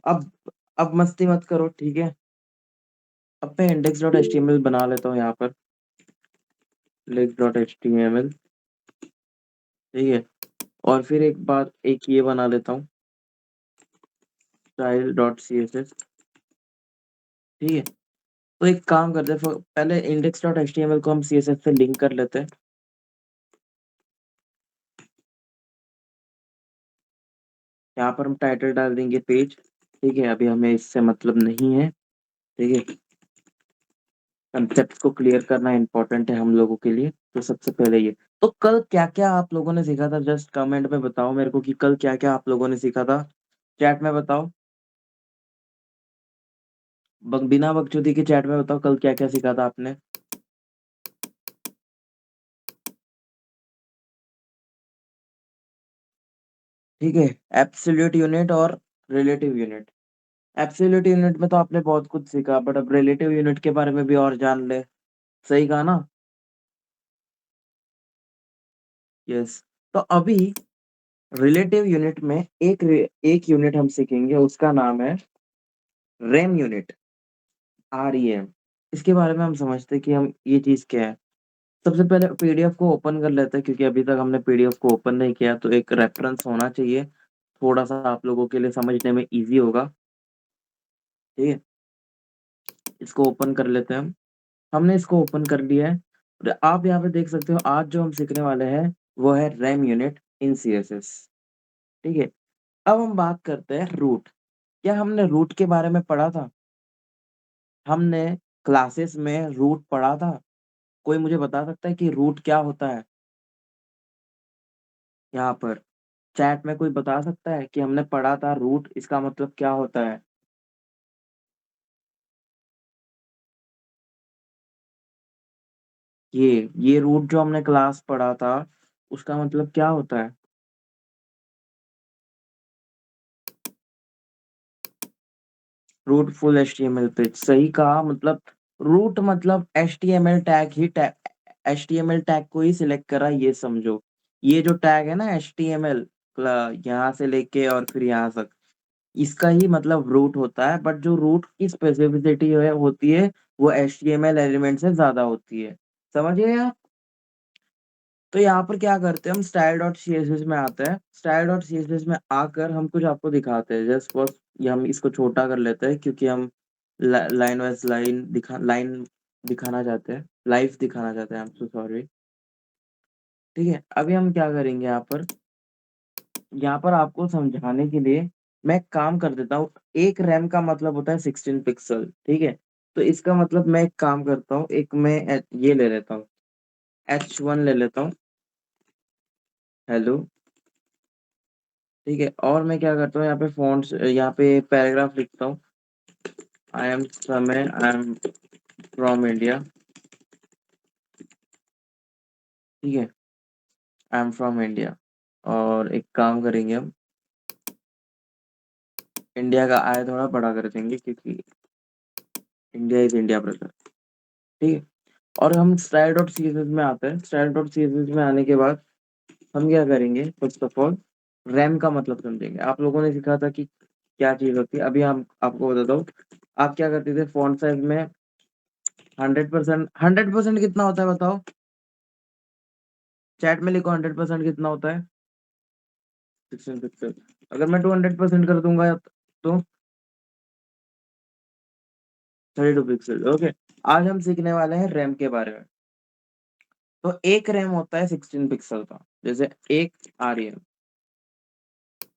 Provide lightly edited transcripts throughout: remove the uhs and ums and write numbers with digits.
अब अब मस्ती मत करो, ठीक है। अब मैं index.html बना लेता हूँ यहाँ पर, index.html, ठीक है। और फिर एक ये बना लेता हूँ, style.css, ठीक है। तो एक काम करते हैं, पहले index.html को हम css से लिंक कर लेते हैं। यहाँ पर हम टाइटल डाल देंगे पेज, ठीक है। अभी हमें इससे मतलब नहीं है, ठीक है। कंसेप्ट को क्लियर करना इंपॉर्टेंट है हम लोगों के लिए, तो सबसे पहले ये। तो कल क्या क्या आप लोगों ने सीखा था, जस्ट कमेंट में बताओ मेरे को कि कल क्या क्या आप लोगों ने सीखा था, चैट में बताओ। बिना बकचोदी के चैट में बताओ कल क्या क्या सीखा था आपने। ठीक है, एब्सोल्यूट यूनिट और रिलेटिव यूनिट। एब्सोल्यूट यूनिट में तो आपने बहुत कुछ सीखा, बट अब रिलेटिव यूनिट के बारे में भी और जान ले। सही कहा ना? यस। तो अभी रिलेटिव यूनिट में एक यूनिट हम सीखेंगे, उसका नाम है रेम यूनिट, REM। इसके बारे में हम समझते हैं कि हम ये चीज क्या है। सबसे पहले पीडीएफ को ओपन कर लेते हैं, क्योंकि अभी तक हमने पीडीएफ को ओपन नहीं किया, तो एक रेफरेंस होना चाहिए, थोड़ा सा आप लोगों के लिए समझने में इजी होगा, ठीक है। इसको ओपन कर लेते हैं हम। हमने इसको ओपन कर लिया है, और आप यहाँ पे देख सकते हो आज जो हम सीखने वाले हैं वो है रैम यूनिट इन CSS, ठीक है। अब हम बात करते हैं रूट। क्या हमने रूट के बारे में पढ़ा था? हमने क्लासेस में रूट पढ़ा था? कोई मुझे बता सकता है कि रूट क्या होता है? यहाँ पर चैट में कोई बता सकता है कि हमने पढ़ा था रूट, इसका मतलब क्या होता है? ये रूट जो हमने क्लास पढ़ा था, उसका मतलब क्या होता है? रूट फुल HTML पेज, सही कहा। मतलब रूट मतलब HTML टैग ही टैग, HTML टैग को ही सिलेक्ट करा, ये समझो। ये जो टैग है ना HTML, यहाँ से लेके और फिर यहाँ तक, इसका ही मतलब रूट होता है। बट जो रूट की स्पेसिफिसिटी है होती है वो HTML एलिमेंट से ज्यादा होती है। समझ गए आप? तो यहाँ पर क्या करते हैं, हम style dot C S S में आते हैं। Style dot C S S में आकर हम कुछ आपको दिखाते हैं। जस्ट बस ये हम इसको छोटा कर लेते हैं, क्योंकि हम लाइन वाइज लाइन दिखाना चाहते हैं, लाइव दिखाना चाहते हैं। आई एम सो सॉरी, ठीक है। अभी हम क्या करेंगे, यहाँ पर आपको समझाने के लिए मैं एक काम कर देता हूँ। एक रैम का मतलब होता है 16 पिक्सल, ठीक है। तो इसका मतलब मैं एक काम करता हूँ, एक मैं ये ले लेता हूँ, H1 ले लेता हूँ, हेलो, ठीक है। और मैं क्या करता हूँ, यहाँ पे फॉन्ट्स, यहाँ पे पैराग्राफ लिखता हूँ, आई am Samay, I am from India, ठीक है। I am from India. और एक काम करेंगे हम, इंडिया का आई थोड़ा बड़ा कर देंगे, क्योंकि इंडिया इज इंडिया ब्रदर, ठीक है। और हम style dot C S S में आते हैं। Style dot C S S में आने के बाद हम क्या करेंगे, फर्स्ट ऑफ ऑल रैम का मतलब समझेंगे। आप लोगों ने सीखा था कि क्या चीज होती है, अभी हम आपको बताता हूँ। आप क्या करते थे, फॉन्ट साइज में 100%, 100% कितना होता है बताओ, चैट में लिखो, 100% कितना होता है? 16 पिक्सल। अगर मैं 200% कर दूंगा तो 32 पिक्सल, ओके। आज हम सीखने वाले हैं रैम के बारे में। तो एक रैम होता है 16 पिक्सल का, जैसे एक REM,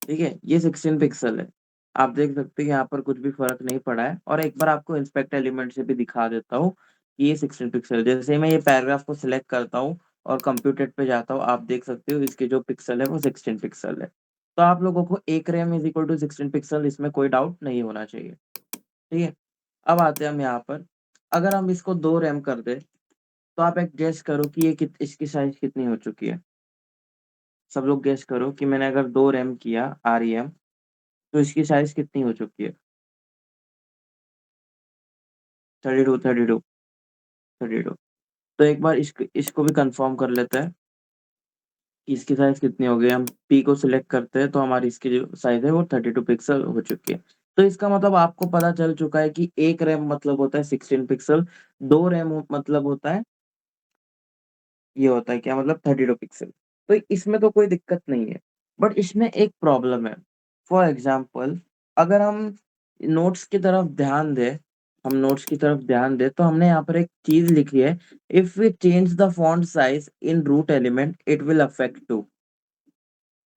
ठीक है। ये 16 पिक्सल है। आप देख सकते हैं यहाँ पर कुछ भी फर्क नहीं पड़ा है। और एक बार आपको इंस्पेक्ट एलिमेंट से भी दिखा देता हूँ कि ये 16 पिक्सल। जैसे मैं ये पैराग्राफ को सिलेक्ट करता हूँ और कंप्यूटर पे जाता हूँ, आप देख सकते हो इसके जो पिक्सल है वो 16 पिक्सल है। तो आप लोगों को एक rem is equal to 16 pixel, इसमें कोई डाउट नहीं होना चाहिए, ठीक है। अब आते हैं हम यहाँ पर, अगर हम इसको 2 रैम कर दे, तो आप एक गेस करो कि इसकी साइज कितनी हो चुकी है। सब लोग गेस करो कि मैंने अगर 2 रैम किया REM, तो इसकी साइज कितनी हो चुकी है? 32, 32, 32। तो एक बार इसको भी कंफर्म कर लेते हैं कि इसकी साइज कितनी हो गई। हम P को सिलेक्ट करते हैं, तो हमारी इसकी जो साइज है वो 32 पिक्सल हो चुकी है। तो इसका मतलब आपको पता चल चुका है कि एक रैम मतलब होता है 16 पिक्सल, 2 रैम मतलब होता है, ये होता है क्या मतलब 32 पिक्सल। तो इसमें तो कोई दिक्कत नहीं है, बट इसमें एक प्रॉब्लम है। फॉर एग्ज़ाम्पल अगर हम नोट्स की तरफ ध्यान दें तो हमने यहाँ पर एक चीज़ लिखी है, if we change the font size in root element it will affect too.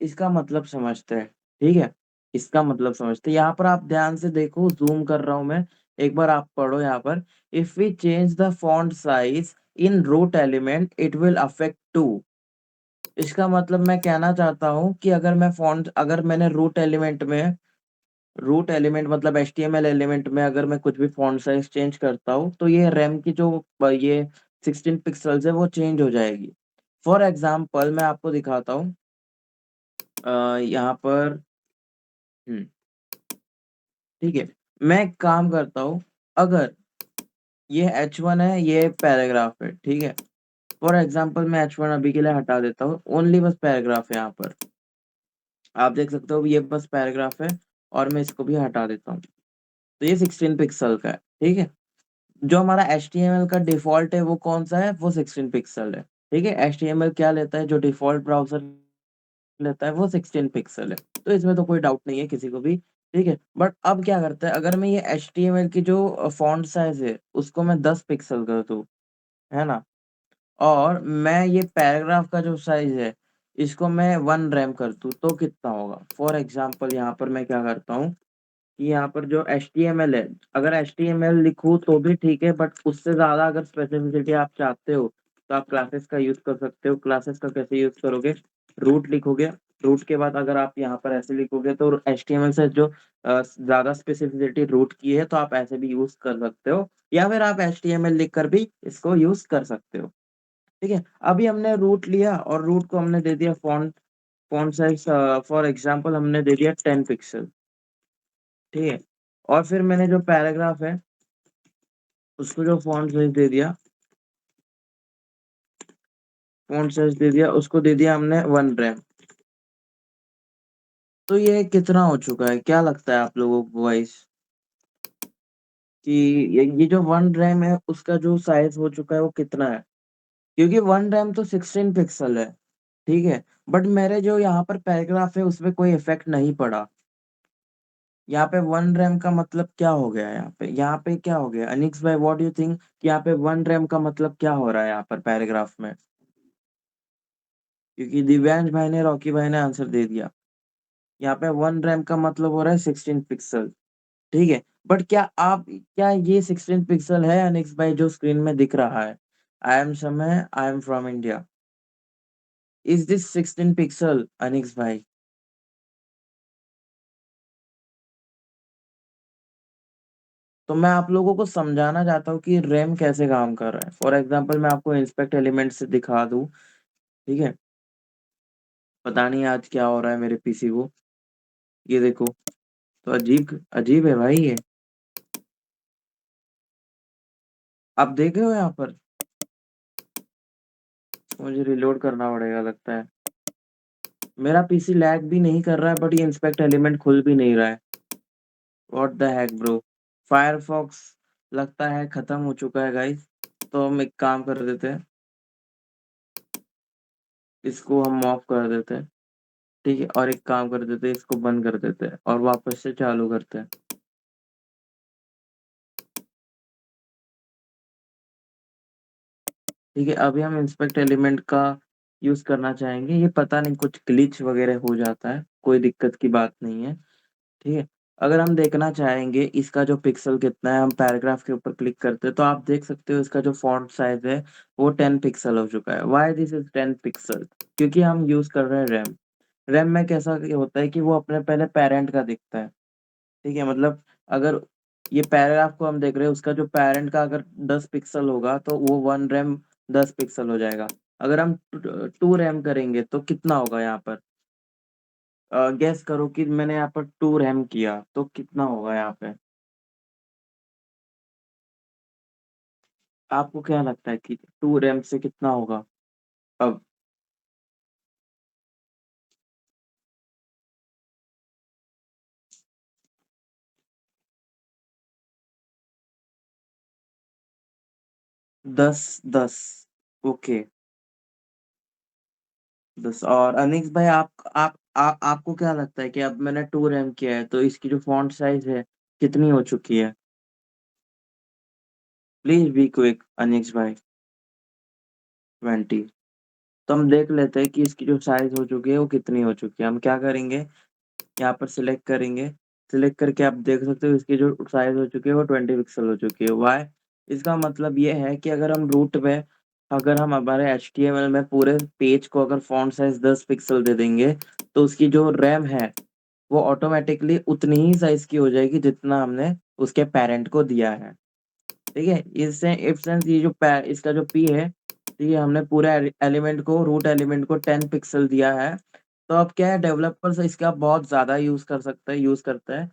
इसका मतलब समझते हैं, ठीक है? इसका मतलब समझते हैं। यहाँ पर आप ध्यान से देखो, ज़ूम कर रहा हूँ मैं, एक बार आप पढ़ो यहाँ पर, if we change the font size in root element it will affect too. इसका मतलब मैं कहना चाहता हूँ कि अगर मैंने रूट एलिमेंट मतलब एचटीएमएल एलिमेंट में अगर मैं कुछ भी फ़ॉन्ट साइज़ चेंज करता हूँ, तो ये रैम की जो ये 16 पिक्सेल्स है वो चेंज हो जाएगी। फॉर एग्ज़ाम्पल मैं आपको दिखाता हूँ, यहाँ पर हुँ, ठीक है। मैं एक काम करता हूँ, अगर ये H1 है, ये पैराग्राफ है, ठीक है? फॉर एग्ज़ाम्पल मैं H1 अभी के लिए हटा देता हूँ, ओनली बस पैराग्राफ है यहाँ पर। आप देख सकते हो ये बस पैराग्राफ है और मैं इसको भी हटा देता हूँ। तो ये 16 पिक्सल का है, ठीक है? जो हमारा एचटीएमएल का डिफ़ॉल्ट है वो कौन-सा है? वो 16 पिक्सल है, ठीक है? एचटीएमएल क्या लेता है? जो डिफ़ॉल्ट ब्राउज़र लेता है वो 16 पिक्सल है। तो इसमें तो कोई डाउट नहीं है किसी को भी, ठीक है? बट अब क्या करता है, अगर मैं ये एचटीएमएल की जो फ़ॉन्ट साइज़ है उसको मैं 10 पिक्सल कर दूँ, है ना? और मैं ये पैराग्राफ का जो साइज़ है, इसको मैं 1 रैम कर दूँ, तो कितना होगा? फॉर एग्ज़ाम्पल यहाँ पर मैं क्या करता हूँ कि यहाँ पर जो एचटीएमएल है, अगर एचटीएमएल लिखूँ तो भी ठीक है, बट उससे ज़्यादा अगर स्पेसिफ़िसिटी आप चाहते हो, तो आप क्लासेस का यूज़ कर सकते हो। क्लासेस का कैसे यूज़ करोगे? रूट लिखोगे, रूट के बाद अगर आप यहाँ पर ऐसे लिखोगे तो एचटीएमएल से जो ज़्यादा स्पेसिफ़िसिटी रूट की है, तो आप ऐसे भी यूज़ कर सकते हो या फिर आप एचटीएमएल लिख कर भी इसको यूज़ कर सकते हो। ठीक है? अभी हमने रूट लिया और रूट को हमने दे दिया फ़ॉन्ट साइज़ फॉर एग्ज़ाम्पल हमने दे दिया 10 पिक्सल, ठीक है? और फिर मैंने जो पैराग्राफ है, उसको जो फ़ॉन्ट साइज़ दे दिया, उसको दे दिया हमने 1 रैम। तो ये कितना हो चुका है? क्या लगता है आप लोगों को गाइस कि ये जो 1 रैम है, उसका जो साइज़ हो चुका है, वो कितना है? क्योंकि 1 रैम तो 16 पिक्सल है, ठीक है? बट मेरे जो यहाँ पर पैराग्राफ है, उसमें कोई इफ़ेक्ट नहीं पड़ा। यहाँ पे 1 रैम का मतलब क्या हो गया यहाँ पे? यहाँ पे क्या हो गया? अनिक्स भाई व्हाट डू यू थिंक कि यहाँ पे 1 रैम का मतलब क्या हो रहा है यहाँ पर पैराग्राफ में? क्योंकि दिव्यांश भाई ने, रॉकी भाई ने आंसर दे दिया। यहाँ पे 1 रैम का मतलब हो रहा है 16 पिक्सल, ठीक है? बट क्या ये 16 पिक्सल है अनिक्स भाई जो स्क्रीन में दिख रहा है? I am Samay, I am from India. Is this 16 pixel अनिक्स भाई? तो मैं आप लोगों को समझाना चाहता हूँ कि रैम कैसे काम कर रहा है। फॉर एग्ज़ाम्पल मैं आपको इंस्पेक्ट एलिमेंट से दिखा दूँ, ठीक है? पता नहीं आज क्या हो रहा है मेरे पीसी को। ये देखो, तो अजीब अजीब है भाई ये। आप देख रहे हो यहाँ पर? मुझे रीलोड करना पड़ेगा लगता है। मेरा पीसी लैग भी नहीं कर रहा है बट ये इंस्पेक्ट एलिमेंट खुल भी नहीं रहा है। What the heck bro! Firefox लगता है खत्म हो चुका है गाइस। तो हम एक काम कर देते हैं, इसको हम ऑफ कर देते हैं, ठीक है? और एक काम कर देते हैं, इसको बंद कर देते हैं और वापस से चालू करते हैं। ठीक है, अभी हम इंस्पेक्ट एलिमेंट का यूज़ करना चाहेंगे। ये पता नहीं कुछ ग्लिच वगैरह हो जाता है, कोई दिक्कत की बात नहीं है, ठीक है? अगर हम देखना चाहेंगे इसका जो पिक्सल कितना है, हम पैराग्राफ के ऊपर क्लिक करते हैं, तो आप देख सकते हो इसका जो फ़ॉन्ट साइज़ है, वो 10 पिक्सल हो चुका है। Why this is 10 pixel? क्योंकि हम यूज़ कर रहे हैं रैम। रैम में कैसा ये होता है कि वो अपने पहले पैरेंट का दिखता है। ठीक है? मतलब अगर ये पैराग्राफ को हम देख रहे हैं, उसका जो पैरेंट का अगर 10 पिक्सल होगा, तो वो 1 रैम 10 पिक्सल हो जाएगा। अगर हम 2 रैम करेंगे, तो कितना होगा यहाँ पर? गेस करो कि मैंने यहाँ पर 2 रैम किया, तो कितना होगा यहाँ पे? आपको क्या लगता है कि 2 रैम से कितना होगा? अब 10 10। ओके। 10। और अनिक्स भाई आपको क्या लगता है कि अब मैंने 2 रैम किया है तो इसकी जो फॉन्ट साइज है कितनी हो चुकी है? प्लीज बी क्विक अनिक्स भाई। 20। तो हम देख लेते हैं कि इसकी जो साइज हो चुकी है वो कितनी हो चुकी है। हम क्या करेंगे, यहाँ पर सिलेक्ट करेंगे। सिलेक्ट करके आप देख सकते हो इसकी जो साइज हो चुकी है वो 20 पिक्सल हो चुकी है। वाई? इसका मतलब ये है कि अगर हम रूट में, अगर हम हमारे HTML में पूरे पेज को अगर फॉन्ट साइज 10 पिक्सल दे देंगे तो उसकी जो रैम है वो ऑटोमेटिकली उतनी ही साइज की हो जाएगी जितना हमने उसके पेरेंट को दिया है। ठीक है, इससे इफ सेंस ये जो इसका जो पी है, ठीक है, हमने पूरे एलिमेंट को, रूट एलिमेंट को 10 पिक्सल दिया है। तो अब क्या है, डेवलपर्स इसका बहुत ज्यादा यूज करता है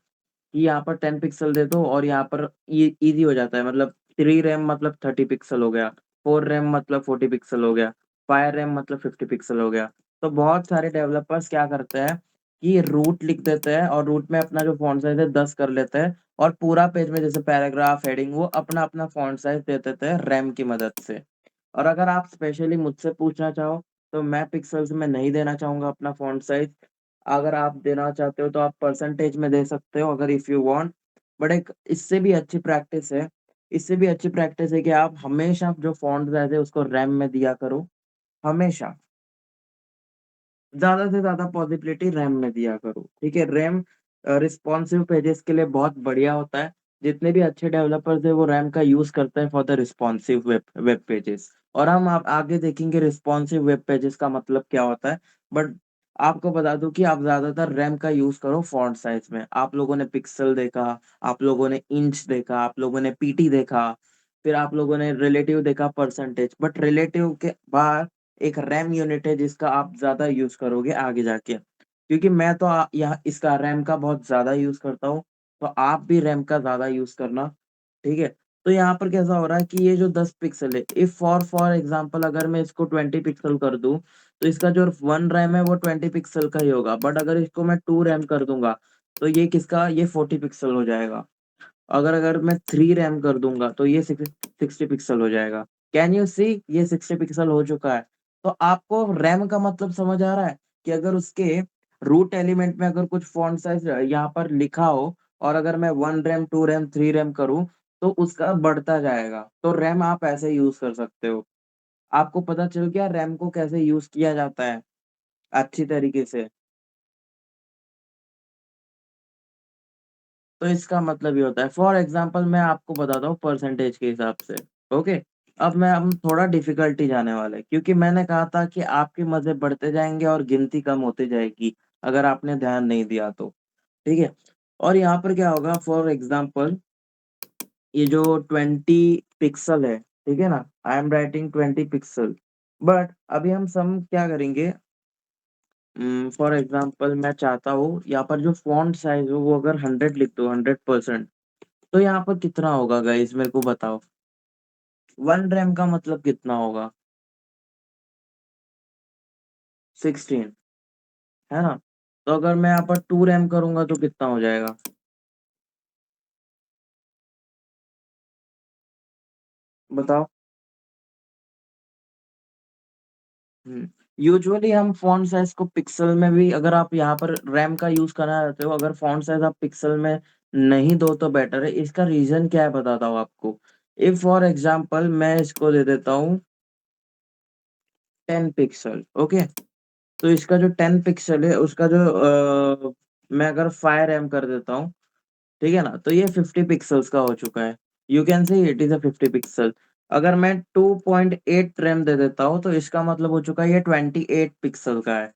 कि यहाँ पर 10 पिक्सल दे दो और यहाँ पर ये इजी हो जाता है। मतलब 3 रैम मतलब 30 पिक्सल हो गया, 4 रैम मतलब 40 पिक्सल हो गया, 5 रैम मतलब 50 पिक्सल हो गया। तो बहुत सारे डेवलपर्स क्या करते हैं कि रूट लिख देते हैं और रूट में अपना जो फॉन्ट साइज है 10 कर लेते हैं और पूरा पेज में जैसे पैराग्राफ हेडिंग वो अपना अपना फॉन्ट साइज दे देते हैं रैम की मदद से। और अगर आप स्पेशली मुझसे पूछना चाहो तो मैं पिक्सल्स में नहीं देना चाहूंगा अपना फॉन्ट साइज। अगर आप देना चाहते हो तो आप परसेंटेज में दे सकते हो अगर इफ यू वांट। बट एक इससे भी अच्छी प्रैक्टिस है, इससे भी अच्छी प्रैक्टिस है कि आप हमेशा जो फॉन्ट साइज है उसको रैम में दिया करो। हमेशा ज्यादा से ज्यादा पॉसिबिलिटी रैम में दिया करो। ठीक है, रैम रिस्पॉन्सिव पेजेस के लिए बहुत बढ़िया होता है। जितने भी अच्छे डेवलपर्स है वो रैम का यूज करते हैं for the responsive web web pages. और हम आप आगे देखेंगे रिस्पॉन्सिव वेब पेजेस का मतलब क्या होता है। बट आपको बता दूं कि आप ज्यादातर रैम का यूज करो फॉन्ट साइज में। आप लोगों ने पिक्सल देखा, आप लोगों ने इंच देखा, आप लोगों ने पीटी देखा, फिर आप लोगों ने रिलेटिव देखा, परसेंटेज। बट रिलेटिव के बाद एक रैम यूनिट है जिसका आप ज्यादा यूज करोगे आगे जाके। क्योंकि मैं तो यहाँ इसका रैम का बहुत ज्यादा यूज करता हूँ, तो आप भी रैम का ज्यादा यूज करना। ठीक है। तो यहाँ पर कैसा हो रहा है कि ये जो 10 पिक्सल है, इफ फॉर एग्जाम्पल अगर मैं इसको 20 पिक्सल कर दूं तो इसका जो 1 रैम है वो 20 पिक्सल का ही होगा। बट अगर इसको मैं 2 रैम कर दूंगा तो ये किसका, ये 40 पिक्सल हो जाएगा। अगर अगर मैं 3 रैम कर दूंगा तो ये 60 पिक्सल हो जाएगा। कैन यू सी, ये 60 पिक्सल हो चुका है। तो आपको रैम का मतलब समझ आ रहा है कि अगर उसके रूट एलिमेंट में अगर कुछ फॉन्ट साइज यहाँ पर लिखा हो और अगर मैं 1 रैम 2 रैम 3 रैम करूँ तो उसका बढ़ता जाएगा। तो रैम आप ऐसे यूज कर सकते हो। आपको पता चल गया रैम को कैसे यूज किया जाता है अच्छी तरीके से। तो इसका मतलब ये होता है, फॉर एग्जाम्पल मैं आपको बताता हूँ परसेंटेज के हिसाब से। ओके। अब मैं हम थोड़ा डिफिकल्टी जाने वाले हैं क्योंकि मैंने कहा था कि आपके मजे बढ़ते जाएंगे और गिनती कम होती जाएगी अगर आपने ध्यान नहीं दिया तो। ठीक है। और यहाँ पर क्या होगा, फॉर एग्जाम्पल ये जो 20 पिक्सल है, ठीक है ना, I am writing 20 pixel. But अभी हम सम क्या करेंगे, फॉर एग्जाम्पल मैं चाहता हूँ यहाँ पर जो फॉन्ट साइज हो वो अगर 100 लिख दो, 100%, तो यहाँ पर कितना होगा गाइस मेरे को बताओ। 1 रैम का मतलब कितना होगा? 16, है ना। तो अगर मैं यहाँ पर 2 रैम करूंगा तो कितना हो जाएगा? बताओ। यूजुअली हम फॉन्ट साइज को पिक्सल में भी, अगर आप यहाँ पर रैम का यूज करना चाहते हो, अगर फॉन्ट साइज आप पिक्सल में नहीं दो तो बेटर है। इसका रीजन क्या है बताता हूँ आपको। इफ फॉर एग्जाम्पल मैं इसको दे देता हूँ 10 पिक्सल, ओके। तो इसका जो 10 पिक्सल है उसका जो मैं अगर 5 रैम कर देता हूँ, ठीक है ना, तो ये 50 पिक्सल्स का हो चुका है। You can see it is a 50 pixel. अगर मैं 2.8 रैम दे देता हूँ तो इसका मतलब हो चुका है ये 28 पिक्सल का है।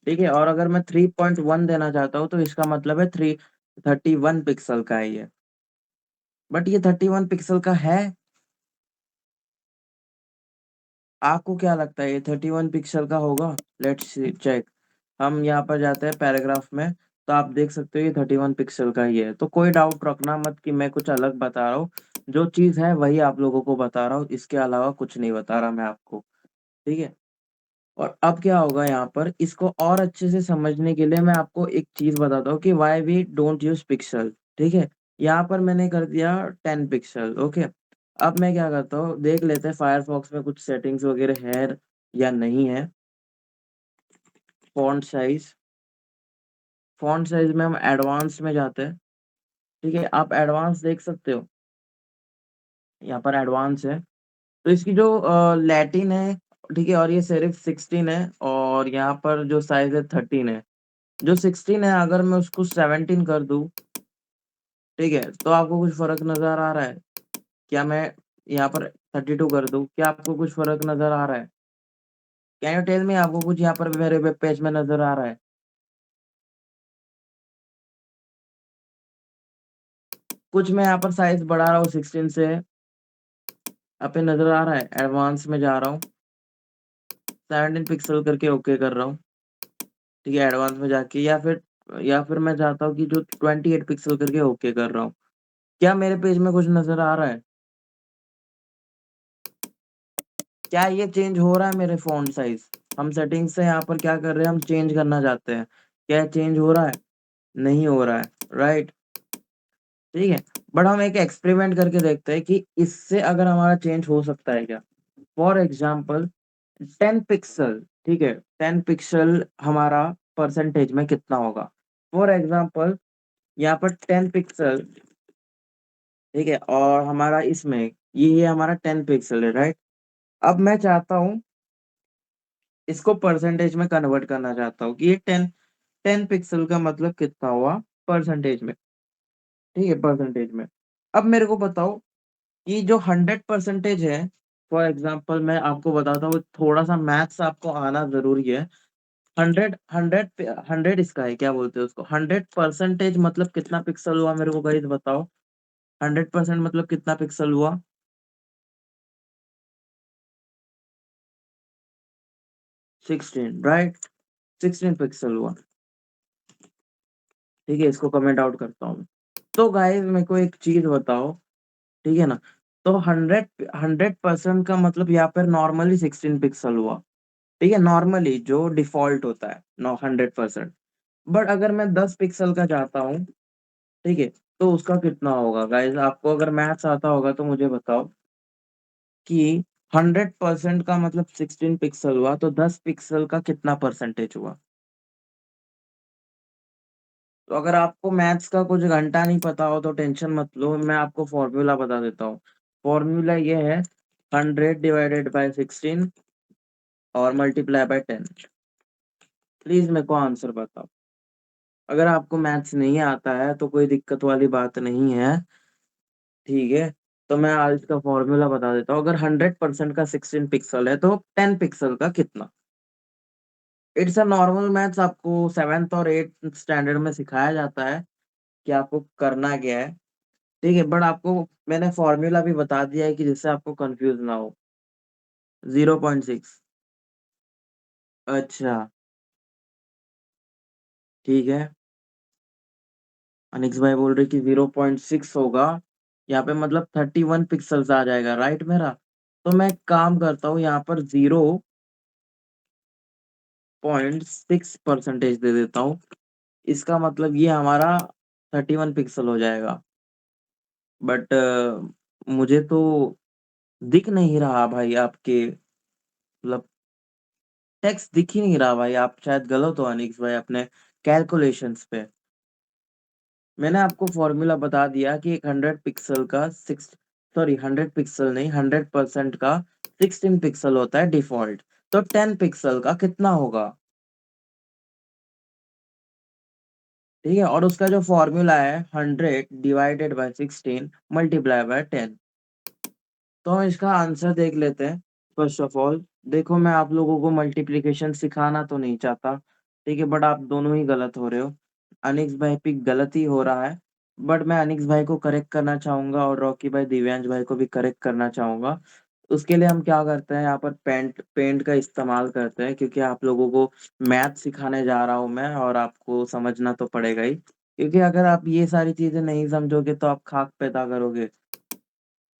ठीक है। और अगर मैं 3.1 देना चाहता हूँ तो इसका मतलब है 31 पिक्सल का है ये। बट ये 31 पिक्सल का है। आपको क्या लगता है ये 31 पिक्सल का होगा? Let's check. हम यहाँ पर जाते हैं पैराग्राफ में, तो आप देख सकते हो ये 31 पिक्सल का ही है। तो कोई डाउट रखना मत कि मैं कुछ अलग बता रहा हूँ। जो चीज है वही आप लोगों को बता रहा हूँ, इसके अलावा कुछ नहीं बता रहा मैं आपको। ठीक है। और अब क्या होगा यहाँ पर, इसको और अच्छे से समझने के लिए मैं आपको एक चीज बताता हूँ कि why we don't use pixel. ठीक है। यहाँ पर मैंने कर दिया 10 पिक्सल, ओके। अब मैं क्या करता हूँ, देख लेते हैं फायरफॉक्स में कुछ सेटिंग्स वगैरह है या नहीं है। फॉन्ट साइज, फॉन्ट साइज में हम एडवांस में जाते हैं। ठीक है, आप एडवांस देख सकते हो, यहाँ पर एडवांस है। तो इसकी जो लैटिन है, ठीक है, और ये सिर्फ 16 है, और यहाँ पर जो साइज है 13 है। जो 16 है अगर मैं उसको 17 कर दूं, ठीक है, तो आपको कुछ फर्क नजर आ रहा है? क्या मैं यहाँ पर 32 कर दूं, क्या आपको कुछ फर्क नजर आ रहा है? कैन यू टेल मी, आपको कुछ यहाँ पर मेरे वेब पेज में नजर आ रहा है? कुछ मैं यहाँ पर साइज बढ़ा रहा हूँ 16 से, आप पे नजर आ रहा है? एडवांस में जा रहा हूँ, 17 पिक्सल करके ओके कर रहा हूँ। ठीक है, एडवांस में जाके, या फिर मैं चाहता हूँ कि जो 28 पिक्सल करके ओके कर रहा हूँ। क्या मेरे पेज में कुछ नजर आ रहा है? क्या ये चेंज हो रहा है मेरे फ़ॉन्ट साइज़? हम सेटिंग्स से यहाँ पर क्या कर रहे हैं, हम चेंज करना चाहते हैं। क्या चेंज हो रहा है? नहीं हो रहा है, राइट? ठीक है, बट हम एक एक्सपेरिमेंट करके देखते हैं कि इससे अगर हमारा चेंज हो सकता है क्या? फॉर एग्ज़ाम्पल 10 पिक्सल, ठीक है? 10 पिक्सल हमारा परसेंटेज में कितना होगा? फॉर एग्ज़ाम्पल यहाँ पर 10 पिक्सल, ठीक है? और हमारा इसमें ये हमारा 10 पिक्सल है, राइट? अब मैं चाहता हूँ इसको परसेंटेज में कन्वर्ट करना चाहता हूँ कि ये 10 पिक्सल का मतलब कितना हुआ परसेंटेज में, ठीक है, परसेंटेज में। अब मेरे को बताओ कि जो 100 परसेंटेज है, फॉर एग्जांपल मैं आपको बताता हूँ, थोड़ा सा मैथ्स आपको आना जरूरी है। 100 इसका है, क्या बोलते हैं उसको, 100 परसेंटेज मतलब कितना पिक्सल हुआ, मेरे को गाइस बताओ। 100% मतलब कितना पिक्सल हुआ? 16, राइट? 16 पिक्सल हुआ। ठीक है, इसको कमेंट आउट करता हूँ। तो गाइस मेरे को एक चीज बताओ, ठीक है ना? तो 100% का मतलब यहाँ पर नॉर्मली 16 पिक्सल हुआ। ठीक है, नॉर्मली जो डिफॉल्ट होता है, नो 100%। बट अगर मैं 10 पिक्सल का चाहता हूँ, ठीक है, तो उसका कितना होगा गाइस? आपको अगर मैथ्स आता होगा तो मुझे बताओ कि 100% का मतलब 16 पिक्सल हुआ, तो 10 पिक्सल का कितना परसेंटेज हुआ? तो अगर आपको मैथ्स का कुछ घंटा नहीं पता हो तो टेंशन मत लो, मैं आपको फॉर्मूला बता देता हूँ। फॉर्मूला ये है, 100 / 16 और मल्टीप्लाई बाय 10। प्लीज मेरे को आंसर बताओ। अगर आपको मैथ्स नहीं आता है तो कोई दिक्कत वाली बात नहीं है, ठीक है? तो मैं आज इसका फॉर्मूला बता देता हूँ। अगर 100% का 16 पिक्सल है तो 10 पिक्सल का कितना? इट्स अ नॉर्मल मैथ्स, आपको 7th और 8th स्टैंडर्ड में सिखाया जाता है कि आपको करना क्या है। ठीक है, बट आपको मैंने फॉर्मूला भी बता दिया है कि जिससे आपको कंफ्यूज ना हो। 0.6। अच्छा, ठीक है। अनिक्स भाई बोल रहे कि 0.6 होगा, यहाँ पे मतलब 31 पिक्सल्स आ जाएगा, राइट मेरा? तो मैं एक काम करता हूँ, यहाँ पर 0.6 दे देता हूँ। इसका मतलब ये हमारा 31 पिक्सल हो जाएगा। बट मुझे तो दिख नहीं रहा भाई, आपके मतलब टेक्स्ट दिख ही नहीं रहा भाई। आप शायद गलत हो अनिक्स भाई अपने कैलकुलेशंस पे। मैंने आपको फॉर्मूला बता दिया कि एक 100 पिक्सल का सिक्स, सॉरी 100 पिक्सल नहीं, 100% का 16 पिक्सल होता है डिफॉल्ट। तो 10 पिक्सल का कितना होगा? ठीक है, और उसका जो फॉर्मूला है 100 / 16 मल्टीप्लाई बाय 10। तो हम इसका आंसर देख लेते हैं। फर्स्ट ऑफ ऑल देखो, मैं आप लोगों को मल्टीप्लिकेशन सिखाना तो नहीं चाहता, ठीक है, बट आप दोनों ही गलत हो रहे हो। अनिक्स भाई पे गलत ही हो रहा है, बट मैं अनिक्स भाई को करेक्ट करना चाहूंगा और रॉकी भाई दिव्यांश भाई को भी करेक्ट करना चाहूंगा। उसके लिए हम क्या करते हैं, यहाँ पर पेंट पेंट का इस्तेमाल करते हैं, क्योंकि आप लोगों को मैथ सिखाने जा रहा हूँ मैं, और आपको समझना तो पड़ेगा ही, क्योंकि अगर आप ये सारी चीजें नहीं समझोगे तो आप खाक पैदा करोगे।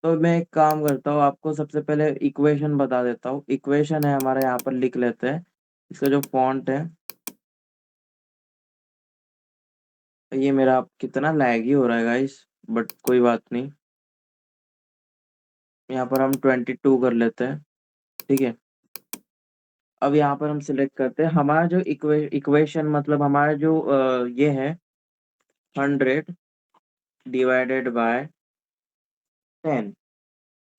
तो मैं एक काम करता हूँ, आपको सबसे पहले इक्वेशन बता देता हूँ। इक्वेशन है हमारे, यहाँ पर लिख लेते हैं। इसका जो फॉन्ट है, ये मेरा कितना लैग ही हो रहा है गाइस, बट कोई बात नहीं। यहाँ पर हम 22 कर लेते हैं। ठीक है, अब यहाँ पर हम सिलेक्ट करते हैं हमारा जो इक्वेशन, मतलब हमारा जो ये है 100 डिवाइडेड बाय 10,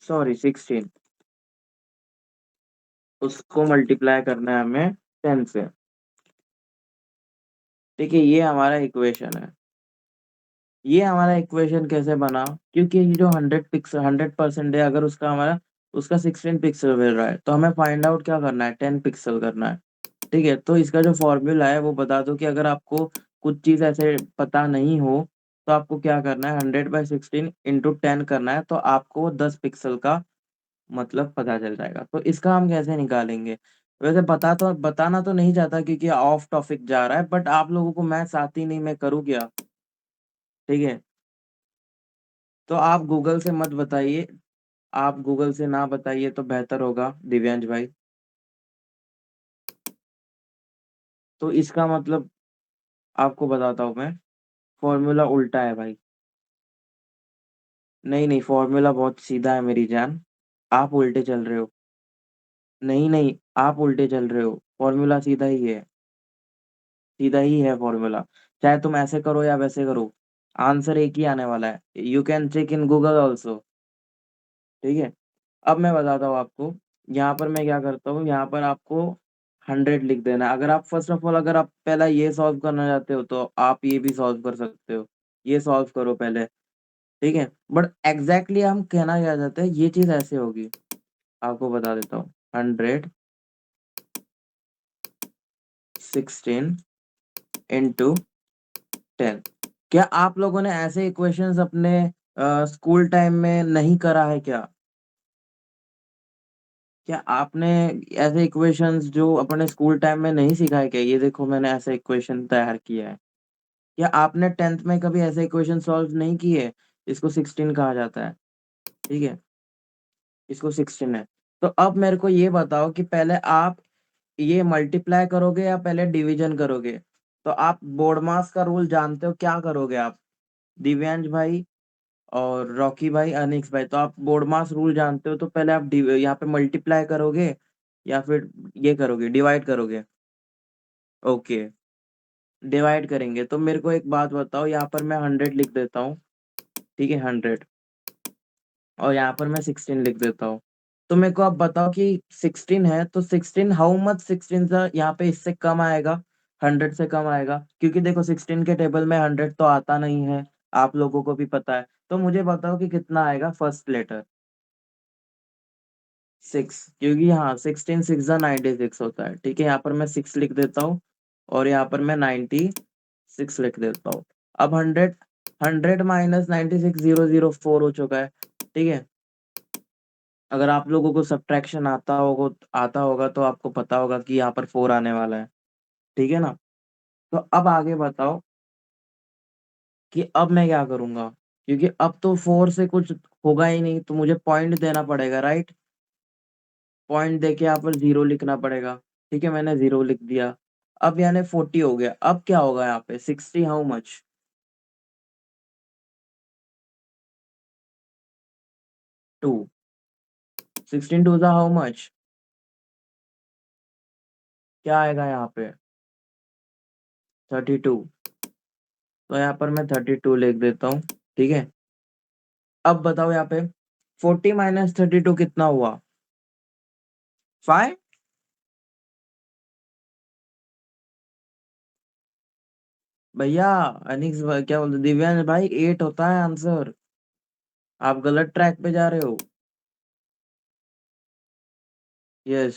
सॉरी 16, उसको मल्टीप्लाई करना है हमें 10 से। ठीक है, ये हमारा इक्वेशन है। ये हमारा इक्वेशन कैसे बना, क्योंकि ये जो 100% है, अगर उसका हमारा उसका 16 पिक्सल मिल रहा है, तो हमें फाइंड आउट क्या करना है, 10 पिक्सल करना है। ठीक है, तो इसका जो फॉर्मूला है वो बता दो कि अगर आपको कुछ चीज ऐसे पता नहीं हो, तो आपको क्या करना है, 100/16 × 10 करना है, तो आपको 10 पिक्सल का मतलब पता चल जाएगा। तो इसका हम कैसे निकालेंगे, वैसे बताना तो नहीं चाहता क्योंकि ऑफ टॉपिक जा रहा है, बट आप लोगों को मैथ्स आती नहीं, मैं करूँ क्या। ठीक है, तो आप गूगल से मत बताइए, आप गूगल से ना बताइए तो बेहतर होगा दिव्यांश भाई। तो इसका मतलब आपको बताता हूँ मैं, फॉर्मूला उल्टा है भाई। नहीं नहीं, फॉर्मूला बहुत सीधा है मेरी जान, आप उल्टे चल रहे हो। नहीं नहीं, आप उल्टे चल रहे हो, फॉर्मूला सीधा ही है, सीधा ही है फॉर्मूला। चाहे तुम ऐसे करो या वैसे करो, आंसर एक ही आने वाला है। You can check in Google also. ठीक है, अब मैं बताता हूँ आपको, यहाँ पर मैं क्या करता हूँ, यहाँ पर आपको 100 लिख देना है। अगर आप फर्स्ट ऑफ ऑल, अगर आप पहला ये सॉल्व करना चाहते हो तो आप ये भी सॉल्व कर सकते हो, ये सॉल्व करो पहले। ठीक है, बट एग्जैक्टली हम कहना क्या चाहते हैं, ये चीज ऐसे होगी, आपको बता देता हूँ। 116 × 10। क्या आप लोगों ने ऐसे इक्वेशंस अपने स्कूल टाइम में नहीं करा है क्या? क्या आपने ऐसे इक्वेशंस जो अपने स्कूल टाइम में नहीं सीखा है क्या? ये देखो, मैंने ऐसा इक्वेशन तैयार किया है। क्या आपने 10th में कभी ऐसे इक्वेशन सॉल्व नहीं किए? इसको 16 कहा जाता है। ठीक है, इसको 16 है। तो अब मेरे को ये बताओ कि पहले आप ये मल्टीप्लाई करोगे या पहले डिवीजन करोगे? तो आप बोर्डमास का रूल जानते हो, क्या करोगे आप, दिव्यांश भाई और रॉकी भाई, अनिक्स भाई? तो आप बोर्डमास रूल जानते हो, तो पहले आप यहाँ पे मल्टीप्लाई करोगे या फिर ये करोगे, डिवाइड करोगे? ओके, डिवाइड करेंगे। तो मेरे को एक बात बताओ, यहाँ पर मैं 100 लिख देता हूँ। ठीक है, 100, और यहाँ पर मैं 16 लिख देता हूँ। तो मेरे को अब बताओ कि 16 है, तो 16 हाउ मच 16 से यहाँ पे इससे कम आएगा, 100 से कम आएगा, क्योंकि देखो 16 के टेबल में 100 तो आता नहीं है, आप लोगों को भी पता है। तो मुझे बताओ कि कितना आएगा फर्स्ट लेटर। 6, क्योंकि हाँ 16 6 जा 96 होता है। ठीक है, यहाँ पर मैं 6 लिख देता हूँ, और यहाँ पर मैं 96 लिख देता हूँ। अब 100, 100 माइनस 96, 004 हो चुका है। ठीक है, अगर आप लोगों को सब्ट्रैक्शन आता होगा तो आपको पता होगा कि यहाँ पर 4 आने वाला है। ठीक है ना, तो अब आगे बताओ कि अब मैं क्या करूंगा, क्योंकि अब तो 4 से कुछ होगा ही नहीं, तो मुझे पॉइंट देना पड़ेगा, राइट? पॉइंट देके यहाँ पर 0 लिखना पड़ेगा। ठीक है, मैंने 0 लिख दिया। अब यानी 40 हो गया। अब क्या होगा यहाँ पे, 60 how much, 2, 16 to the how much, क्या आएगा यहाँ पे, 32। तो यहाँ पर मैं 32 लिख देता हूँ। ठीक है, अब बताओ यहाँ पे 40 माइनस 32 कितना हुआ, 5। भैया, अनिक्स क्या बोलते, दिव्यांश भाई, 8 होता है आंसर, आप गलत ट्रैक पे जा रहे हो। यस,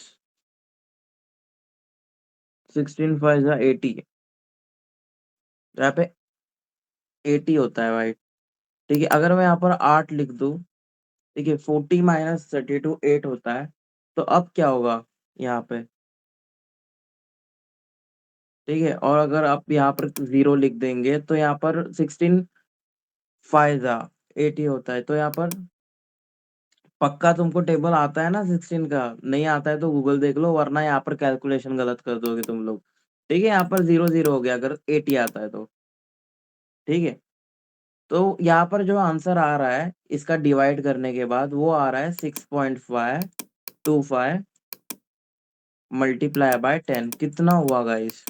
16 5 जा 80, यहाँ पे 80 होता है भाई। ठीक है, अगर मैं यहाँ पर 8 लिख दूं, ठीक है, 40 माइनस 32 8 होता है, तो अब क्या होगा यहाँ पे? ठीक है, और अगर आप यहाँ पर 0 लिख देंगे, तो यहाँ पर 16 5 जा 80 होता है, तो यहाँ पर पक्का तुमको टेबल आता है ना 16 का? नहीं आता है तो गूगल देख लो, वरना यहाँ पर कैलकुलेशन गलत कर दोगे तुम लोग। ठीक है, यहाँ पर 0 0 हो गया अगर 80 आता है तो। ठीक है, तो यहाँ पर जो आंसर आ रहा है इसका डिवाइड करने के बाद वो आ रहा है 6.525 मल्टीप्लाई बाय 10 कितना हुआ गाइस?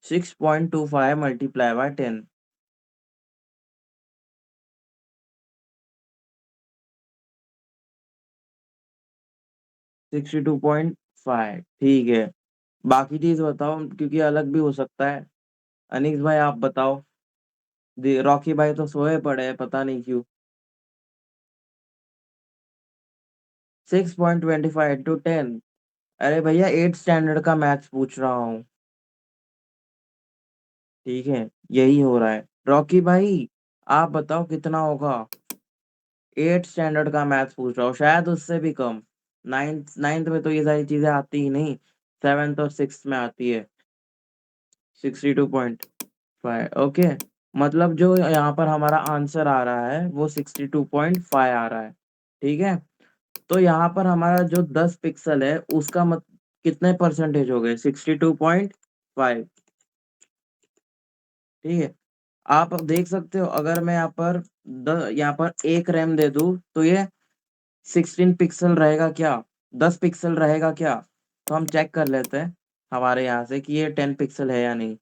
6.25 मल्टीप्लाई बाय 10 62.5 ठीक है। बाकी चीज बताओ क्योंकि अलग भी हो सकता है। अनिक भाई आप बताओ। रॉकी भाई तो सोए पड़े हैं पता नहीं क्यों। 6.25 into 10। अरे भैया 8 स्टैंडर्ड का मैथ्स पूछ रहा हूँ। ठीक है यही हो रहा है। रॉकी भाई आप बताओ कितना होगा? 8 स्टैंडर्ड का मैथ्स पूछ रहा हूँ शायद उससे भी कम। नाइन्थ नाइन्थ में तो ये सारी चीजें आती ही नहीं। सेवेंथ और सिक्स में आती है। 62.5 ओके। मतलब जो यहाँ पर हमारा आंसर आ रहा है वो 62.5 आ रहा है। ठीक है। तो यहाँ पर हमारा जो 10 पिक्सल है उसका कितने परसेंटेज हो गए? 62.5। ठीक है। आप अब देख सकते हो अगर मैं यहाँ पर एक रैम दे दूं तो ये 16 पिक्सल रहेगा क्या? 10 पिक्सल रहेगा क्या? तो हम चेक कर लेते हैं हमारे यहाँ से कि ये 10 पिक्सल है या नहीं।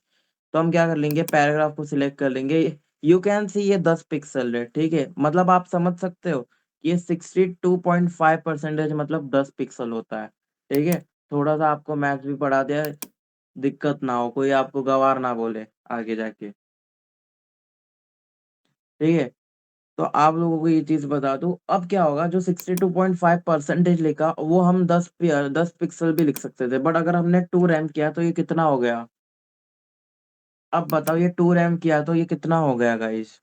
तो हम क्या कर लेंगे पैराग्राफ को सिलेक्ट कर लेंगे। यू कैन सी ये 10 पिक्सल है। ठीक है मतलब आप समझ सकते हो कि ये 62.5% मतलब 10 पिक्सल होता है। ठीक है। थोड़ा सा आपको मैथ्स भी पढ़ा दिया है, दिक्कत ना हो कोई आपको गवार ना बोले आगे जाके। ठीक है। तो आप लोगों को ये चीज बता दूं अब क्या होगा जो 62.5% लिखा वो हम 10 पिक्सल भी लिख सकते थे बट अगर हमने 2 रैम किया तो ये कितना हो गया? अब बताओ ये 2 रैम किया तो ये कितना हो गया गाइस?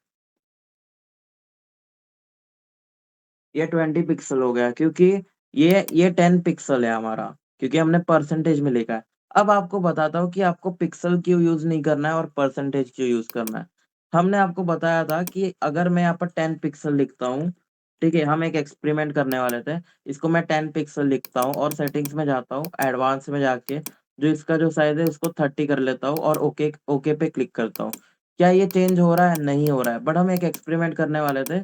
ये 20 पिक्सल हो गया क्योंकि ये 10 पिक्सल है हमारा क्योंकि हमने परसेंटेज में लिखा है। अब आपको बताता हूँ कि आपको पिक्सल क्यों यूज नहीं करना है और परसेंटेज क्यों यूज करना है। हमने आपको बताया था कि अगर मैं यहाँ पर 10 पिक्सल लिखता हूँ। ठीक है हम एक एक्सपेरिमेंट करने वाले थे। इसको मैं 10 पिक्सल लिखता हूँ और सेटिंग्स में जाता हूँ एडवांस में जाके जो इसका जो साइज है उसको 30 कर लेता हूँ और ओके ओके पे क्लिक करता हूँ। क्या ये चेंज हो रहा है? नहीं हो रहा है बट हम एक एक्सपेरिमेंट करने वाले थे।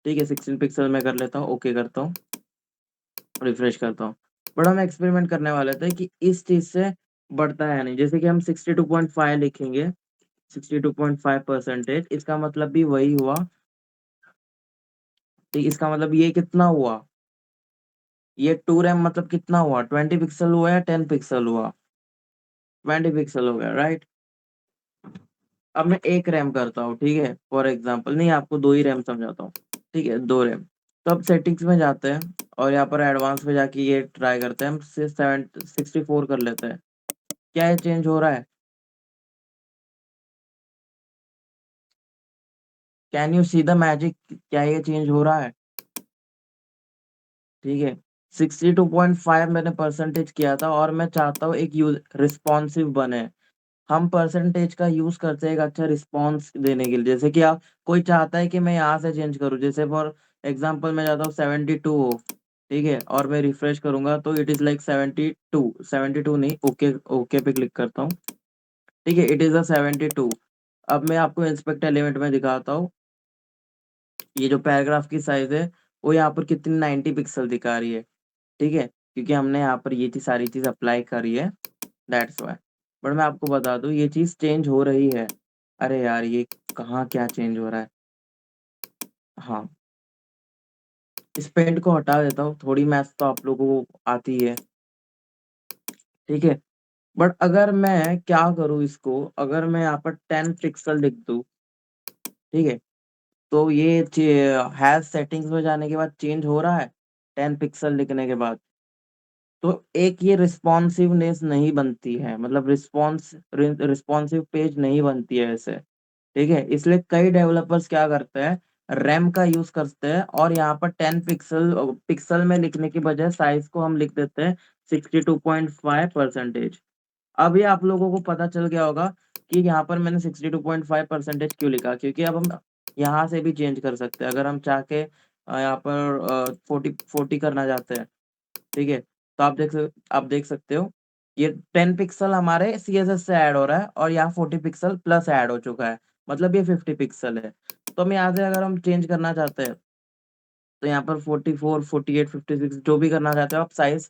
ठीक है 16 पिक्सल में कर लेता हूँ ओके करता हूँ रिफ्रेश करता हूँ। बट हम एक्सपेरिमेंट करने वाले थे कि इस चीज से बढ़ता है नहीं जैसे कि हम 62.5 लिखेंगे। 62.5% इसका मतलब भी वही हुआ। ठीक इसका मतलब ये कितना हुआ? ये 2 रैम मतलब कितना हुआ? 20 पिक्सल हुआ या 10 पिक्सल हुआ? 20 पिक्सल हो गया राइट। अब मैं एक रैम करता हूँ ठीक है फॉर एग्जाम्पल नहीं आपको 2 ही रैम समझाता हूँ। ठीक है 2 रैम। तो अब सेटिंग्स में जाते हैं और यहाँ पर एडवांस में जाके ये ट्राई करते हैं हम 64 कर लेते हैं। क्या ये चेंज हो रहा है? Can you see the magic? क्या ये चेंज हो रहा है? ठीक है 62.5 मैंने परसेंटेज किया था और मैं चाहता हूँ एक यूज रिस्पॉन्सिव बने। हम परसेंटेज का यूज करते हैं एक अच्छा रिस्पॉन्स देने के लिए जैसे कि आप कोई चाहता है कि मैं यहाँ से चेंज करूँ जैसे फॉर एग्जाम्पल मैं चाहता हूँ 72 हो। ठीक है और मैं रिफ्रेश करूंगा तो इट इज लाइक 72 72 नहीं ओके ओके पे क्लिक करता हूँ। ठीक है इट इज अ 72। अब मैं आपको इंस्पेक्ट एलिमेंट में दिखाता हूँ। ये जो पैराग्राफ की साइज है वो यहाँ पर कितनी 90 पिक्सल दिखा रही है। ठीक है क्योंकि हमने यहाँ पर ये चीज सारी चीज अप्लाई करी है दैट्स वाई। बट मैं आपको बता दूं ये चीज चेंज हो रही है। अरे यार ये कहाँ क्या चेंज हो रहा है? हाँ इस पेंट को हटा देता हूँ थोड़ी मैथ्स तो आप लोगों को आती है। ठीक है। बट अगर मैं क्या करूँ इसको अगर मैं यहाँ पर 10 पिक्सल लिख दूँ। ठीक है तो ये हैज सेटिंग्स में जाने के बाद चेंज हो रहा है 10 पिक्सल लिखने के बाद। तो एक ये रिस्पॉन्सिवनेस नहीं बनती है मतलब रिस्पॉन्सिव पेज नहीं बनती है ऐसे। ठीक है इसलिए कई डेवलपर्स क्या करते हैं रैम का यूज करते हैं और यहाँ पर 10 पिक्सल पिक्सल में लिखने की बजाय साइज को हम लिख देते हैं 62.5%। अभी आप लोगों को पता चल गया होगा कि यहाँ पर मैंने 62.5% क्यों लिखा क्योंकि अब हम यहाँ से भी चेंज कर सकते हैं अगर हम चाह के यहाँ पर 40 करना चाहते हैं। ठीक है तो आप देख सकते हो ये 10 पिक्सल हमारे CSS से ऐड हो रहा है और यहाँ 40 पिक्सल प्लस ऐड हो चुका है। मतलब ये 50 पिक्सल है। तो हम यहाँ से अगर हम चेंज करना चाहते हैं, तो यहाँ पर 44, 48, 56 जो भी करना चाहते हो आप साइज़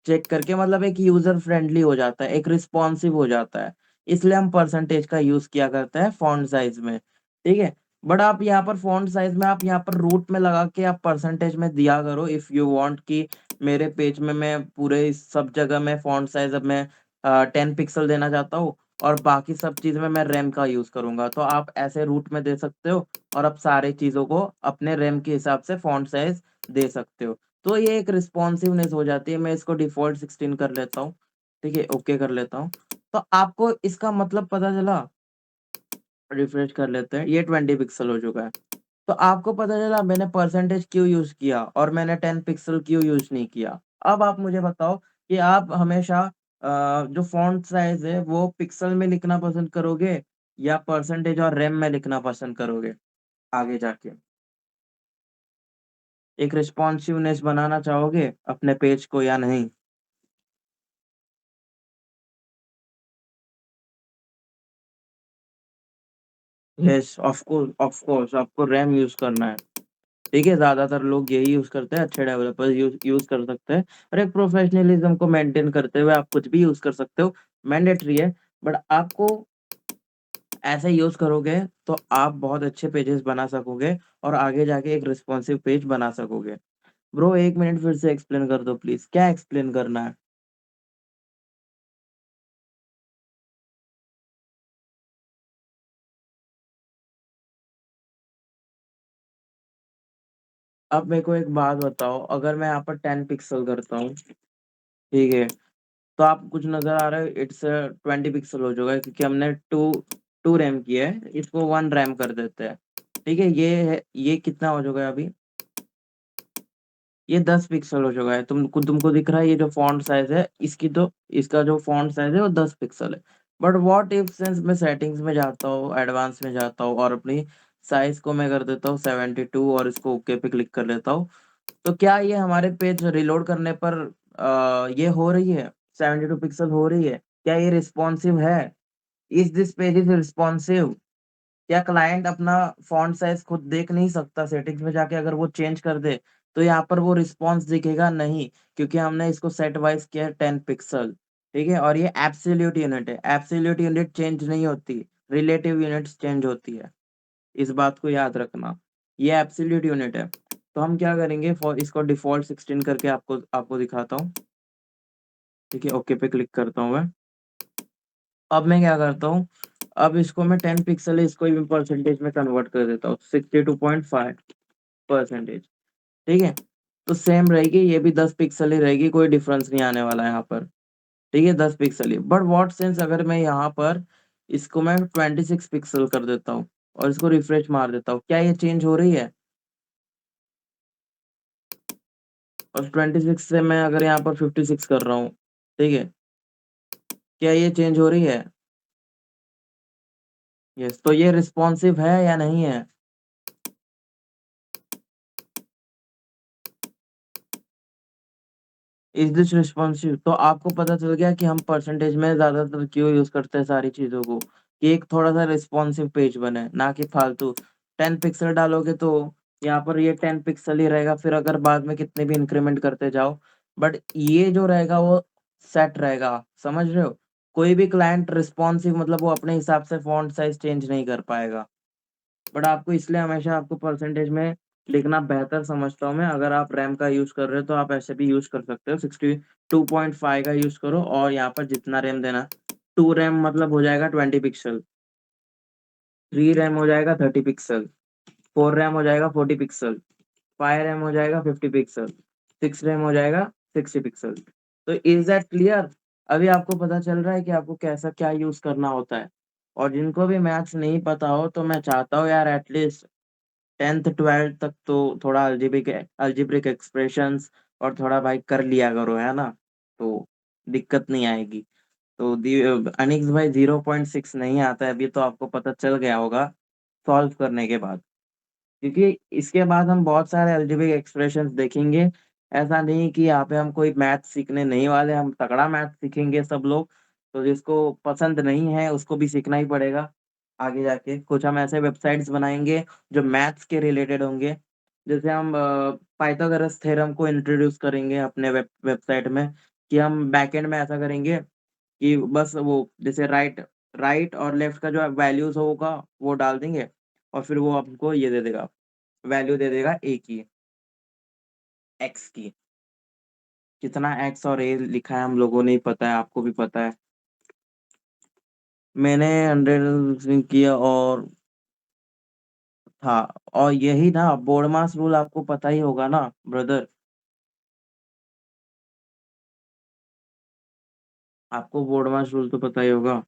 चेक करके, मतलब एक यूज़र फ्रेंडली हो जाता है, एक रिस्पॉन्सिव हो जाता है। इसलिए हम परसेंटेज का यूज़ किया करते हैं फ़ॉन्ट साइज़ में, ठीक है? बट आप यहाँ पर फ़ॉन्ट साइज़ में आप यहाँ पर रूट में लगा के आप परसेंटेज में दिया करो इफ यू वांट कि मेरे पेज में मैं पूरे सब जगह में फ़ॉन्ट साइज़ अब मैं 10 पिक्सल देना चाहता हूँ और बाकी सब चीज़ में मैं रैम का यूज़ करूँगा। तो आप ऐसे रूट में दे सकते हो और आप सारी चीज़ों को अपने रैम के हिसाब से फ़ॉन्ट साइज़ दे सकते हो। तो ये एक रिस्पॉन्सिवनेस हो जाती है, मैं इसको डिफ़ॉल्ट 16 कर लेता हूँ, ठीक है? ओके कर लेता हूँ। तो आपको इसका मतलब पता चला, रिफ्रेश कर लेते हैं, ये 20 पिक्सल हो चुका है। तो आपको पता चला मैंने परसेंटेज क्यों यूज़ किया और मैंने 10 पिक्सल क्यों यूज़ नहीं किया। अब आप मुझे बताओ कि आप हमेशा जो फ़ॉन्ट साइज़ है वो पिक्सल में लिखना पसंद करोगे या परसेंटेज और रैम में लिखना पसंद करोगे आगे जाके? एक रिस्पॉन्सिवनेस बनाना चाहोगे अपने पेज को या नहीं? यस, ऑफ़ कोर्स आपको रैम यूज़ करना है। ठीक है, ज़्यादातर लोग यही यूज़ करते हैं, अच्छे डेवलपर्स यूज़ कर सकते हैं और एक प्रोफ़ेशनलिज़्म को मेंटेन करते हुए आप कुछ भी यूज़ कर सकते हो, मैंडेटरी है। बट आपको ऐसे यूज़ करोगे तो आप बहुत अच्छे पेजेज़ बना सकोगे और आगे जाके एक रिस्पॉन्सिव पेज बना सकोगे। ब्रो 1 मिनट फिर से एक्सप्लेन कर दो प्लीज़, क्या एक्सप्लेन करना है? अब मेरे को एक बात बताओ, अगर मैं यहाँ पर 10 पिक्सल करता हूँ, ठीक है? तो आपको कुछ नज़र आ रहा है, इट्स 20 पिक्सल हो चुका है क्योंकि हमने 2 रैम किया है, इसको 1 रैम कर देते हैं। ठीक है? ये कितना हो चुका है अभी? ये 10 पिक्सल हो चुका है। तुमको दिख रहा है ये जो फ़ॉन्ट साइज़ है, इसका जो फ़ॉन्ट साइज़ है वो 10 पिक्सल है। बट व्हाट इफ सिंस मैं सेटिंग्स में जाता हूँ, एडवांस में जाता हूँ और अपनी साइज़ को मैं कर देता हूँ 72 और इसको ओके पे क्लिक कर लेता हूँ। तो क्या ये हमारे पेज रिलोड करने पर ये हो रही है, 72 पिक्सल हो रही है? क्या ये रिस्पॉन्सिव है? Is this page is responsive? क्या क्लाइंट अपना फ़ॉन्ट साइज़ खुद देख नहीं सकता? सेटिंग्स में जाके अगर वो चेंज कर दे, तो यहाँ पर वो रिस्पॉन्स दिखेगा नहीं, क्योंकि हमने इसको सेट वाइज़ किया है 10 पिक्सल, ठीक है? और ये एब्सोल्यूट यूनिट है, एब्सोल्यूट यूनिट चेंज नहीं होती, रिलेटिव यूनिट्स चेंज होती है। इस बात को याद रखना। ये एब्सोल्यूट यूनिट है। तो हम क्या करेंगे, फॉर इसको डिफ़ॉल्ट 16 करके आपको आपको दिखाता हूँ, ठीक है? ओके पे क्लिक करता हूँ मैं। अब मैं क्या करता हूँ, अब इसको मैं 10 पिक्सल है, इसको भी परसेंटेज में कन्वर्ट कर देता हूँ, 62.5 परसेंटेज, ठीक है? तो सेम रहेगी, ये भी 10 पिक्सल ही रहेगी, कोई डिफरेंस नहीं आने वाला है यहाँ पर, ठीक है? 10 pixel he. But what sense अगर मैं यहाँ पर इसको मैं 26 पिक्सल कर देता हूँ और इसको रिफ्रेश मार देता हूँ, क्या ये चेंज हो रही है? और 26 से मैं अगर यहाँ पर 56 कर रहा हूँ, ठीक है? क्या ये चेंज हो रही है? यस, तो ये रिस्पॉन्सिव है या नहीं है? Is this responsive? तो आपको पता चल गया कि हम परसेंटेज में ज़्यादातर क्यों यूज़ करते हैं सारी चीज़ों को, कि एक थोड़ा-सा रिस्पॉन्सिव पेज बने, ना कि फालतू। 10 पिक्सल डालोगे तो यहाँ पर ये 10 पिक्सल ही रहेगा, फिर अगर बाद में कितने भी इंक्रीमेंट करते जाओ, बट ये जो रहेगा वो सेट रहेगा, समझ रहे हो? कोई भी क्लाइंट रिस्पॉन्सिव मतलब वो अपने हिसाब से फ़ॉन्ट साइज़ चेंज नहीं कर पाएगा। बट आपको इसलिए हमेशा आपको परसेंटेज में लिखना बेहतर समझता हूँ मैं। अगर आप रैम का यूज़ कर रहे हो तो आप ऐसे भी यूज़ कर सकते हो। 62.5 का यूज़ करो और यहाँ पर जितना रैम देना, 2 रैम मतलब हो जाएगा 20 पिक्सल, 3 रैम हो जाएगा 30 पिक्सल, 4 रैम हो जाएगा 40 पिक्सल, 5 रैम हो जाएगा 50 पिक्सल, 6 रैम हो जाएगा 60 पिक्सल। तो इज़ दैट क्लियर? अभी आपको पता चल रहा है कि आपको कैसा क्या यूज़ करना होता है। और जिनको भी मैथ्स नहीं पता हो तो मैं चाहता हूँ यार एटलीस्ट 10th-12th तक तो थोड़ा अलजेब्रिक एक्सप्रेशंस और थोड़ा भाई कर लिया करो, है ना? तो दिक्कत नहीं आएगी। तो अनिक्स भाई 0.6 नहीं आता है, अभी तो आपको पता चल गया होगा सॉल्व करने के बाद। क्योंकि इसके बाद हम बहुत सारे अलजेब्रिक एक्सप्रेशंस देखेंगे। ऐसा नहीं कि यहाँ पे हम कोई मैथ सीखने नहीं वाले, हम तगड़ा मैथ सीखेंगे सब लोग। तो जिसको पसंद नहीं है उसको भी सीखना ही पड़ेगा। आगे जाके कुछ हम ऐसे वेबसाइट्स बनाएँगे जो मैथ्स के रिलेटेड होंगे। जैसे हम पाइथागोरस थ्योरम को इंट्रोड्यूस करेंगे अपने वेबसाइट में कि हम बैकएंड में ऐसा करेंगे कि बस वो जैसे राइट राइट और लेफ्ट का जो वैल्यूज़ होगा वो डाल देंगे और फिर वो हमको ये दे देगा, वैल्यू दे देगा ए की, एक्स की। कितना एक्स और ए लिखा है हम लोगों ने ही पता है, आपको भी पता है। मैंने 100 किया और था और यही ना बोर्डमास रूल आपको पता ही होगा ना ब्रदर, आपको बोर्डमास रूल तो पता ही होगा।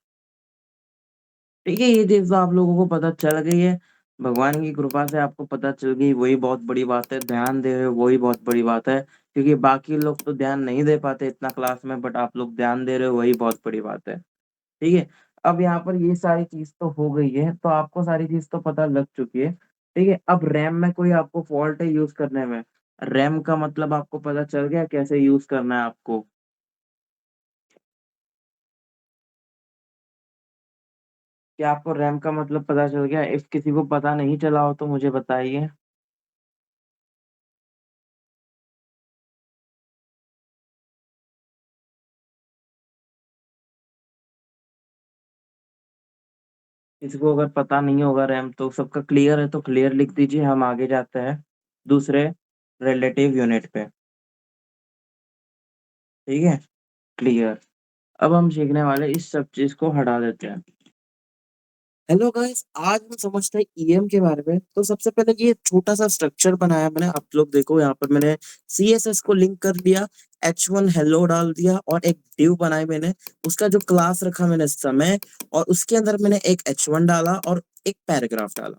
ठीक है, ये चीज़ तो आप लोगों को पता चल गई है। भगवान की कृपा से आपको पता चल गई वही बहुत बड़ी बात है, ध्यान दे रहे हो वही बहुत बड़ी बात है। क्योंकि बाकी लोग तो ध्यान नहीं दे पाते इतना क्लास में बट आप लोग ध्यान दे रहे हो वही बहुत बड़ी बात है। ठीक है? अब यहाँ पर ये सारी चीज़ तो हो गई है, तो आपको सारी चीज़ तो पता लग चुकी है। ठीक है? अब रैम में कोई आपको फ़ॉल्ट है यूज़ करने में? रैम का मतलब आपको पता चल गया कैसे यूज़ करना है आपको? क्या आपको रैम का मतलब पता चल गया? इफ किसी को पता नहीं चला हो तो मुझे बताइए? किसी को अगर पता नहीं होगा रैम तो सबका क्लियर है तो क्लियर लिख दीजिए, हम आगे जाते हैं दूसरे रिलेटिव यूनिट पे, ठीक है? क्लियर। अब हम सीखने वाले इस सब चीज़ को हटा देते हैं। हेलो गाइस, आज हम समझते हैं ईएम के बारे में। तो सबसे पहले ये छोटा-सा स्ट्रक्चर बनाया मैंने, आप लोग देखो यहाँ पर मैंने सीएसएस को लिंक कर दिया, h1 हेलो डाल दिया और एक डिव बनाई मैंने, उसका जो क्लास रखा मैंने समय और उसके अंदर मैंने एक h1 डाला और एक पैराग्राफ डाला।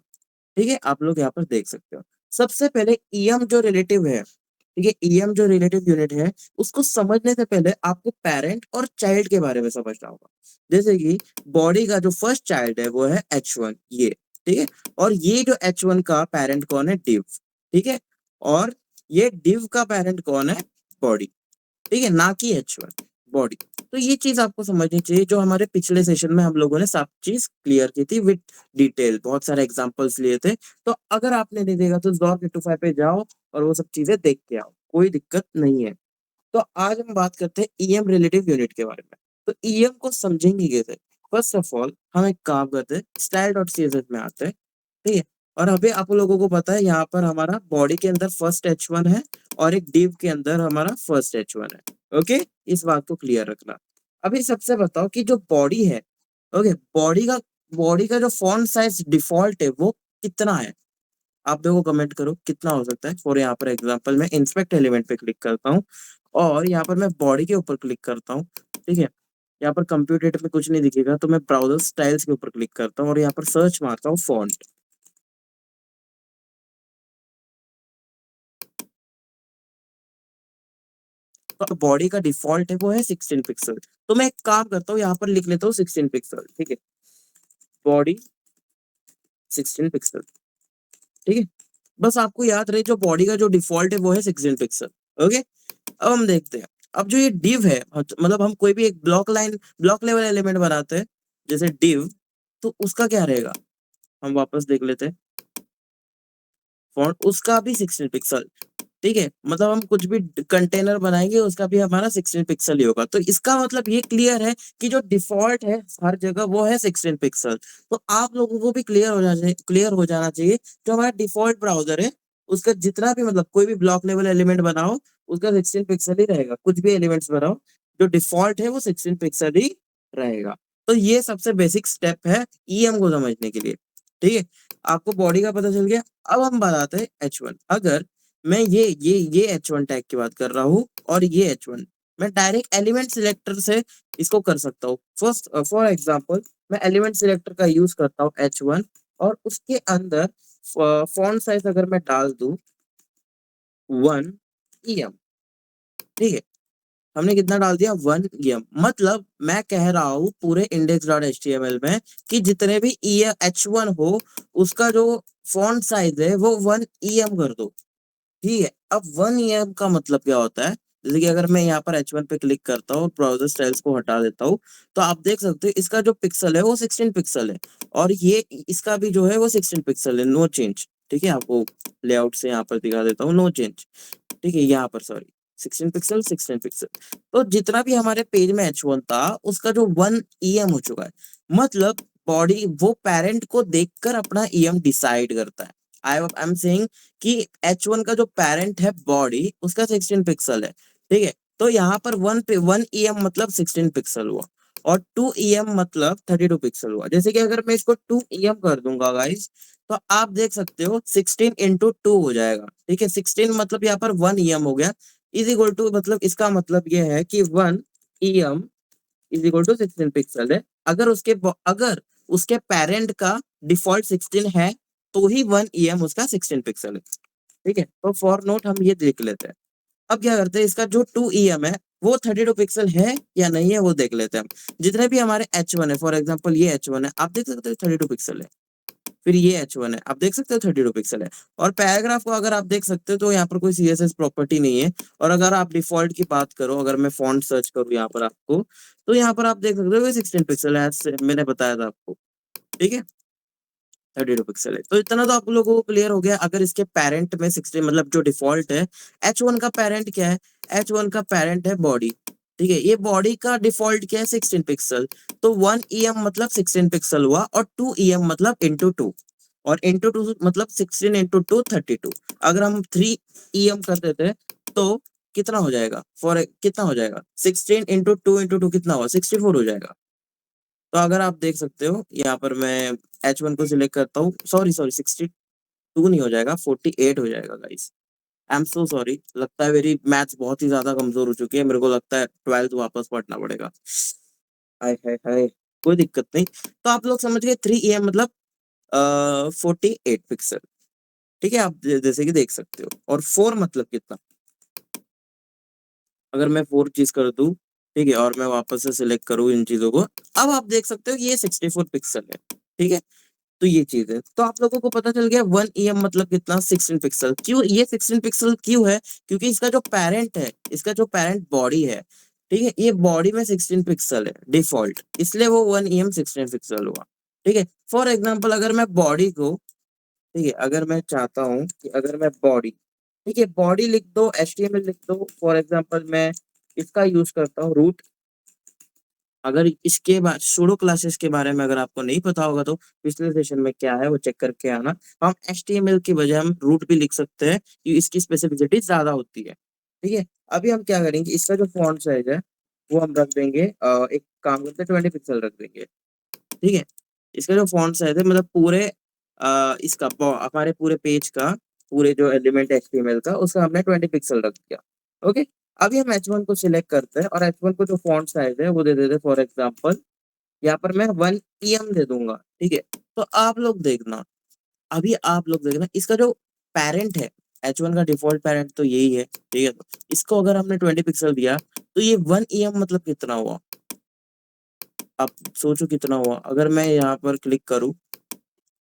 ठीक है? आप लोग यहाँ पर देख सकते हो। सबसे पहले ईएम जो रिलेटिव है, ठीक है? ईएम जो रिलेटिव यूनिट है, उसको समझने से पहले आपको पैरेंट और चाइल्ड के बारे में समझना होगा। जैसे कि बॉडी का जो फर्स्ट चाइल्ड है वो है H1 ये, ठीक है? और ये जो H1 का पैरेंट कौन है? डिव, ठीक है? और ये डिव का पैरेंट कौन है? बॉडी। ठीक है? ना कि H1 बॉडी। तो ये चीज़ आपको समझनी चाहिए जो हमारे पिछले सेशन में हम लोगों ने सब चीज़ क्लियर की थी विद डिटेल, बहुत सारे एग्ज़ाम्पल्स लिए थे। तो अगर आपने नहीं देखा तो ज़ोर K25 पे जाओ और वो सब चीज़ें देख के आओ, कोई दिक्कत नहीं है। तो आज हम बात करते हैं ईएम रिलेटिव यूनिट के बारे में। तो ईएम को समझेंगे कैसे? फर्स्ट ऑफ ऑल हम एक काम करते हैं, style.css में आते हैं, ठीक है? और अभी आप लोगों को पता है यहाँ पर हमारा बॉडी के अंदर फर्स्ट H1 है और एक div के अंदर हमारा फर्स्ट H1 है। ओके? इस बात को क्लियर रखना। अभी सबसे बताओ कि जो बॉडी है, ओके, बॉडी का जो फॉन्ट साइज़ डिफ़ॉल्ट है वो कितना है? आप देखो कमेंट करो कितना हो सकता है? फॉर यहाँ पर एग्ज़ाम्पल मैं इंस्पेक्ट एलिमेंट पे क्लिक करता हूँ और यहाँ पर मैं बॉडी के ऊपर क्लिक करता हूँ, ठीक है? यहाँ पर कंप्यूटेट में कुछ नहीं दिखेगा तो मैं ब्राउज़र स्टाइल्स के ऊपर क्लिक करता हूँ और यहाँ पर सर्च मारता हूँ फ़ॉन्ट। तो बॉडी का डिफ़ॉल्ट है वो है 16 पिक्सल। तो मैं एक काम करता हूँ यहाँ पर लिख लेता हूँ 16 पिक्सल, ठीक है? बॉडी 16 पिक्सल, ठीक है? बस आपको याद रहे जो बॉडी का जो डिफ़ॉल्ट है वो है 16 पिक्सल, ओके? अब हम देखते हैं। अब जो ये डिव है मतलब हम कोई भी एक ब्लॉक लेवल एलिमेंट बनाते हैं, जैसे डिव, तो उसका क्या रहेगा? हम वापस देख लेते हैं। फ़ॉन्ट उसका भी 16 पिक्सल, ठीक है? मतलब हम कुछ भी कंटेनर बनाएँगे उसका भी हमारा 16 पिक्सल ही होगा। तो इसका मतलब ये क्लियर है कि जो डिफ़ॉल्ट है हर जगह वो है 16 पिक्सल। तो आप लोगों को भी क्लियर हो जाना चाहिए जो हमारा डिफ़ॉल्ट ब्राउज़र है, उसका जितना भी मतलब कोई भी ब्लॉक लेवल एलिमेंट बनाओ, उसका 16 पिक्सल ही रहेगा। कुछ भी एलिमेंट्स बनाओ, जो डिफ़ॉल्ट है वो 16 पिक्सल ही रहेगा। तो ये सबसे बेसिक स्टेप है ईएम को समझने के लिए, ठीक है? आपको बॉडी का पता चल गया। अब हम बनाते हैं H1 अगर मैं ये H1 टैग की बात कर रहा हूँ और ये H1 मैं डायरेक्ट एलिमेंट सिलेक्टर से इसको कर सकता हूँ। फर्स्ट फॉर एग्जांपल मैं एलिमेंट सिलेक्टर का यूज़ करता हूँ H1 और उसके अंदर फॉन्ट साइज़ अगर मैं डाल दूँ 1 ईएम, ठीक है? हमने कितना डाल दिया 1 ईएम मतलब मैं कह रहा हूँ पूरे index.html में कि जितने भी H1 हो उसका जो फॉन्ट साइज़ है वो 1 ईएम कर दो। ठीक है, अब 1 ईएम का मतलब क्या होता है? जैसे कि अगर मैं यहाँ पर H1 पे क्लिक करता हूँ, ब्राउजर स्टाइल्स को हटा देता हूँ, तो आप देख सकते हो इसका जो पिक्सल है वो 16 पिक्सल है, और ये इसका भी जो है वो 16 पिक्सल है, नो चेंज। ठीक है, आपको लेआउट से यहाँ पर दिखा देता हूँ, नो चेंज। ठीक है, यहाँ पर सॉरी 16 पिक्सल 16 पिक्सल। तो जितना भी हमारे पेज में H1 था उसका जो 1 EM हो चुका है, मतलब बॉडी वो पेरेंट को देखकर अपना EM डिसाइड करता है। आई एम सेइंग कि H1 का जो पेरेंट है बॉडी, उसका 16 पिक्सल है। ठीक है, तो यहाँ पर 1 EM मतलब 16 पिक्सल हुआ, और 2 EM मतलब 32 पिक्सल हुआ। जैसे कि अगर मैं इसको 2 EM कर दूंगा गाइस, तो आप देख सकते हो 16 इंटू 2 हो जाएगा। ठीक है, 16 मतलब यहाँ पर 1 EM हो गया, इज इक्वल टू, मतलब इसका मतलब ये है कि 1 EM is equal to 16 pixel है। अगर उसके पेरेंट का डिफॉल्ट 16 है, तो ही 1 EM उसका 16 पिक्सल है। ठीक है, तो फॉर नोट हम ये देख लेते हैं। अब क्या करते हैं, इसका जो 2 EM है वो 32 पिक्सल है या नहीं है वो देख लेते हैं हम। जितने भी हमारे H1 है, फॉर एग्जांपल ये H1 है, आप देख सकते हो 32 पिक्सल है। फिर ये H1 है, आप देख सकते हो 32 पिक्सल है। और पैराग्राफ को अगर आप देख सकते हो तो यहाँ पर कोई CSS प्रॉपर्टी नहीं है। और अगर आप डिफॉल्ट की बात करो, अगर मैं फॉन्ट सर्च करूँ यहाँ पर आपको, तो यहाँ पर आप देख सकते हो 16 पिक्सल है, मैंने बताया था आपको। ठीक है, 32 पिक्सल है। तो इतना तो आप लोगों को क्लियर हो गया। अगर इसके पेरेंट में 16, मतलब जो डिफॉल्ट है, H1 का पेरेंट क्या है, H1 का पेरेंट है बॉडी। ठीक है, ये बॉडी का डिफॉल्ट क्या है, 16 पिक्सल। तो 1 EM मतलब 16 पिक्सल हुआ, और 2 EM मतलब इंटू 2, और इंटू 2 मतलब 16 इंटू 2 32। अगर हम 3 EM कर देते तो कितना हो जाएगा, कितना हो जाएगा, 16 इंटू 2 इंटू 2 कितना हुआ, 64 हो जाएगा। तो अगर आप देख सकते हो यहाँ पर मैं H1 को सिलेक्ट करता हूँ, सॉरी सॉरी 62 नहीं हो जाएगा, 48 हो जाएगा guys. I am so sorry, लगता है मेरी मैथ्स बहुत ही ज्यादा कमजोर हो चुकी है, मेरे को लगता है 12th वापस पढ़ना पड़ेगा। हाय हाय हाय, कोई दिक्कत नहीं। तो आप लोग समझ गए 3 EM मतलब 48 पिक्सल। ठीक है, आप जैसे कि देख सकते हो। और 4 मतलब कितना, अगर मैं 4 चीज कर दूं, ठीक है, और मैं वापस से सिलेक्ट करूं इन चीजों को, अब आप देख सकते हो ये 64 पिक्सल है। ठीक है, तो ये चीज है। तो आप लोगों को पता चल गया 1 EM मतलब कितना, 16 पिक्सल। क्यों ये 16 पिक्सल क्यों है, क्योंकि इसका जो पेरेंट है, इसका जो पेरेंट बॉडी है, ठीक है, ये बॉडी में 16 पिक्सल है डिफॉल्ट, इसलिए वो 1 EM 16 पिक्सल हुआ। ठीक है, फॉर एग्जाम्पल अगर मैं बॉडी को, ठीक है, अगर मैं चाहता हूँ कि अगर मैं बॉडी, ठीक है, बॉडी लिख दो, HTML लिख दो, फॉर एग्जाम्पल मैं इसका यूज करता हूँ रूट। अगर इसके बाद सूडो क्लासेस के बारे में अगर आपको नहीं पता होगा तो पिछले सेशन में क्या है वो चेक करके आना। हम HTML की बजाय हम रूट भी लिख सकते हैं, कि इसकी स्पेसिफिसिटी ज्यादा होती है। ठीक है, अभी हम क्या करेंगे, इसका जो फॉन्ट साइज है वो हम रख देंगे, एक काम करते हैं 20 पिक्सल रख देंगे। ठीक है, इसका जो फॉन्ट साइज है, मतलब पूरे इसका हमारे पूरे पेज का, पूरे जो एलिमेंट HTML का, उसका हमने 20 पिक्सल रख दिया। ओके, अभी हम H1 को सिलेक्ट करते हैं, और H1 को जो फॉन्ट साइज है वो दे देते हैं, फॉर एग्जांपल यहाँ पर मैं 1 EM दे दूंगा। ठीक है, तो आप लोग देखना, अभी आप लोग देखना इसका जो पेरेंट है, H1 का डिफॉल्ट पेरेंट तो यही है। ठीक है, तो इसको अगर हमने 20 पिक्सल दिया, तो ये 1 EM मतलब कितना हुआ, आप सोचो कितना हुआ। अगर मैं यहाँ पर क्लिक करूँ,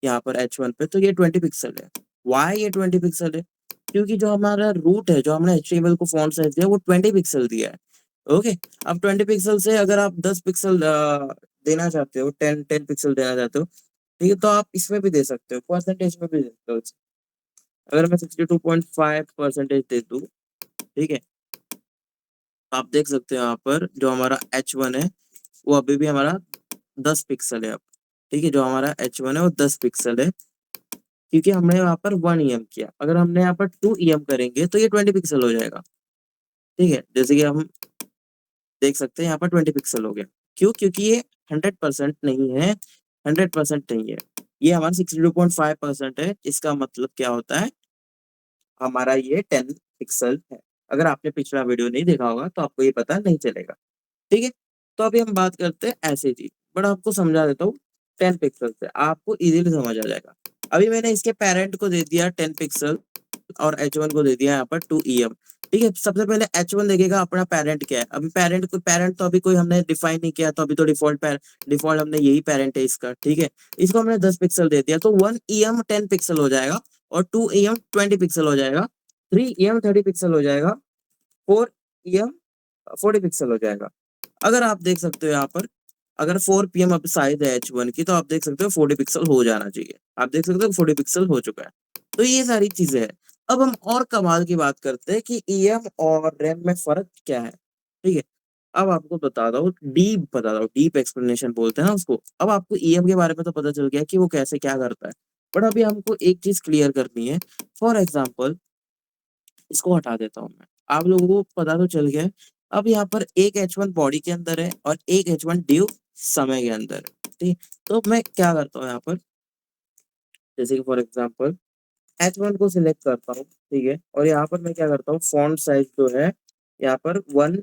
यहाँ पर H1 पे, तो ये 20 पिक्सल है। वाई ये 20 पिक्सल है, क्योंकि जो हमारा रूट है, जो हमने HTML को फॉन्ट साइज दिया वो 20 पिक्सल दिया है। ओके, अब 20 पिक्सल से अगर आप 10 पिक्सल देना चाहते हो, 10 पिक्सल देना चाहते हो, ठीक है, तो आप इसमें भी दे सकते हो, परसेंटेज में भी दे सकते हो। अगर मैं 62.5% दे दूं, ठीक है, तो आप देख सकते हो यहाँ पर जो हमारा H1 है वो अभी भी हमारा 10 पिक्सल है अब। ठीक है, जो हमारा H1 है वो 10 पिक्सल है, क्योंकि हमने यहाँ पर 1 EM किया। अगर हमने यहाँ पर 2 EM करेंगे तो ये 20 पिक्सल हो जाएगा। ठीक है, जैसे कि हम देख सकते हैं यहाँ पर 20 पिक्सल हो गया। क्यों, क्योंकि ये 100% नहीं है, 100% नहीं है, ये हमारा 62.5% है। इसका मतलब क्या होता है, हमारा ये 10 पिक्सल है। अगर आपने पिछला वीडियो नहीं देखा होगा तो आपको ये पता नहीं चलेगा। ठीक है, तो अभी हम बात करते हैं ऐसे जी, बट आपको समझा देता हूँ 10 पिक्सल से, आपको इजीली समझ आ जाएगा। अभी मैंने इसके पेरेंट को दे दिया 10 पिक्सल, और H1 को दे दिया यहाँ पर 2 EM। ठीक है, सबसे पहले H1 देखेगा अपना पेरेंट क्या है। अभी पेरेंट तो अभी कोई हमने डिफाइन नहीं किया, तो अभी तो डिफॉल्ट हमने यही पेरेंट है इसका। ठीक है, इसको हमने 10 पिक्सल दे दिया, तो 1 EM 10 पिक्सल हो जाएगा, और 2 EM 20 पिक्सल हो जाएगा, 3 EM 30 पिक्सल हो जाएगा, 4 ईएम 40 पिक्सल हो जाएगा। अगर आप देख सकते हो यहाँ पर, अगर 4 pm अब साइज है H1 की, तो आप देख सकते हो 40 पिक्सल हो जाना चाहिए। आप देख सकते हो 40 पिक्सल हो चुका है। तो ये सारी चीजें हैं। अब हम और कमाल की बात करते हैं कि ईएम और रैम में फर्क क्या है। ठीक है, अब आपको बता दो डीप एक्सप्लेनेशन बोलते हैं ना उसको। अब आपको ईएम के बारे में तो पता चल गया कि वो कैसे क्या करता है, बट अभी हमको एक चीज क्लियर करनी है। फॉर एग्जाम्पल, इसको हटा देता हूँ मैं, आप लोगों को पता तो चल गया है। अब यहाँ पर एक H1 बॉडी के अंदर है और एक H1 ड्यू समय के अंदर है। ठीक, तो मैं क्या करता हूँ यहाँ पर, जैसे कि फॉर एग्जांपल H1 को सिलेक्ट करता हूँ, ठीक है, और यहाँ पर मैं क्या करता हूँ, फॉन्ट साइज जो है यहाँ पर 1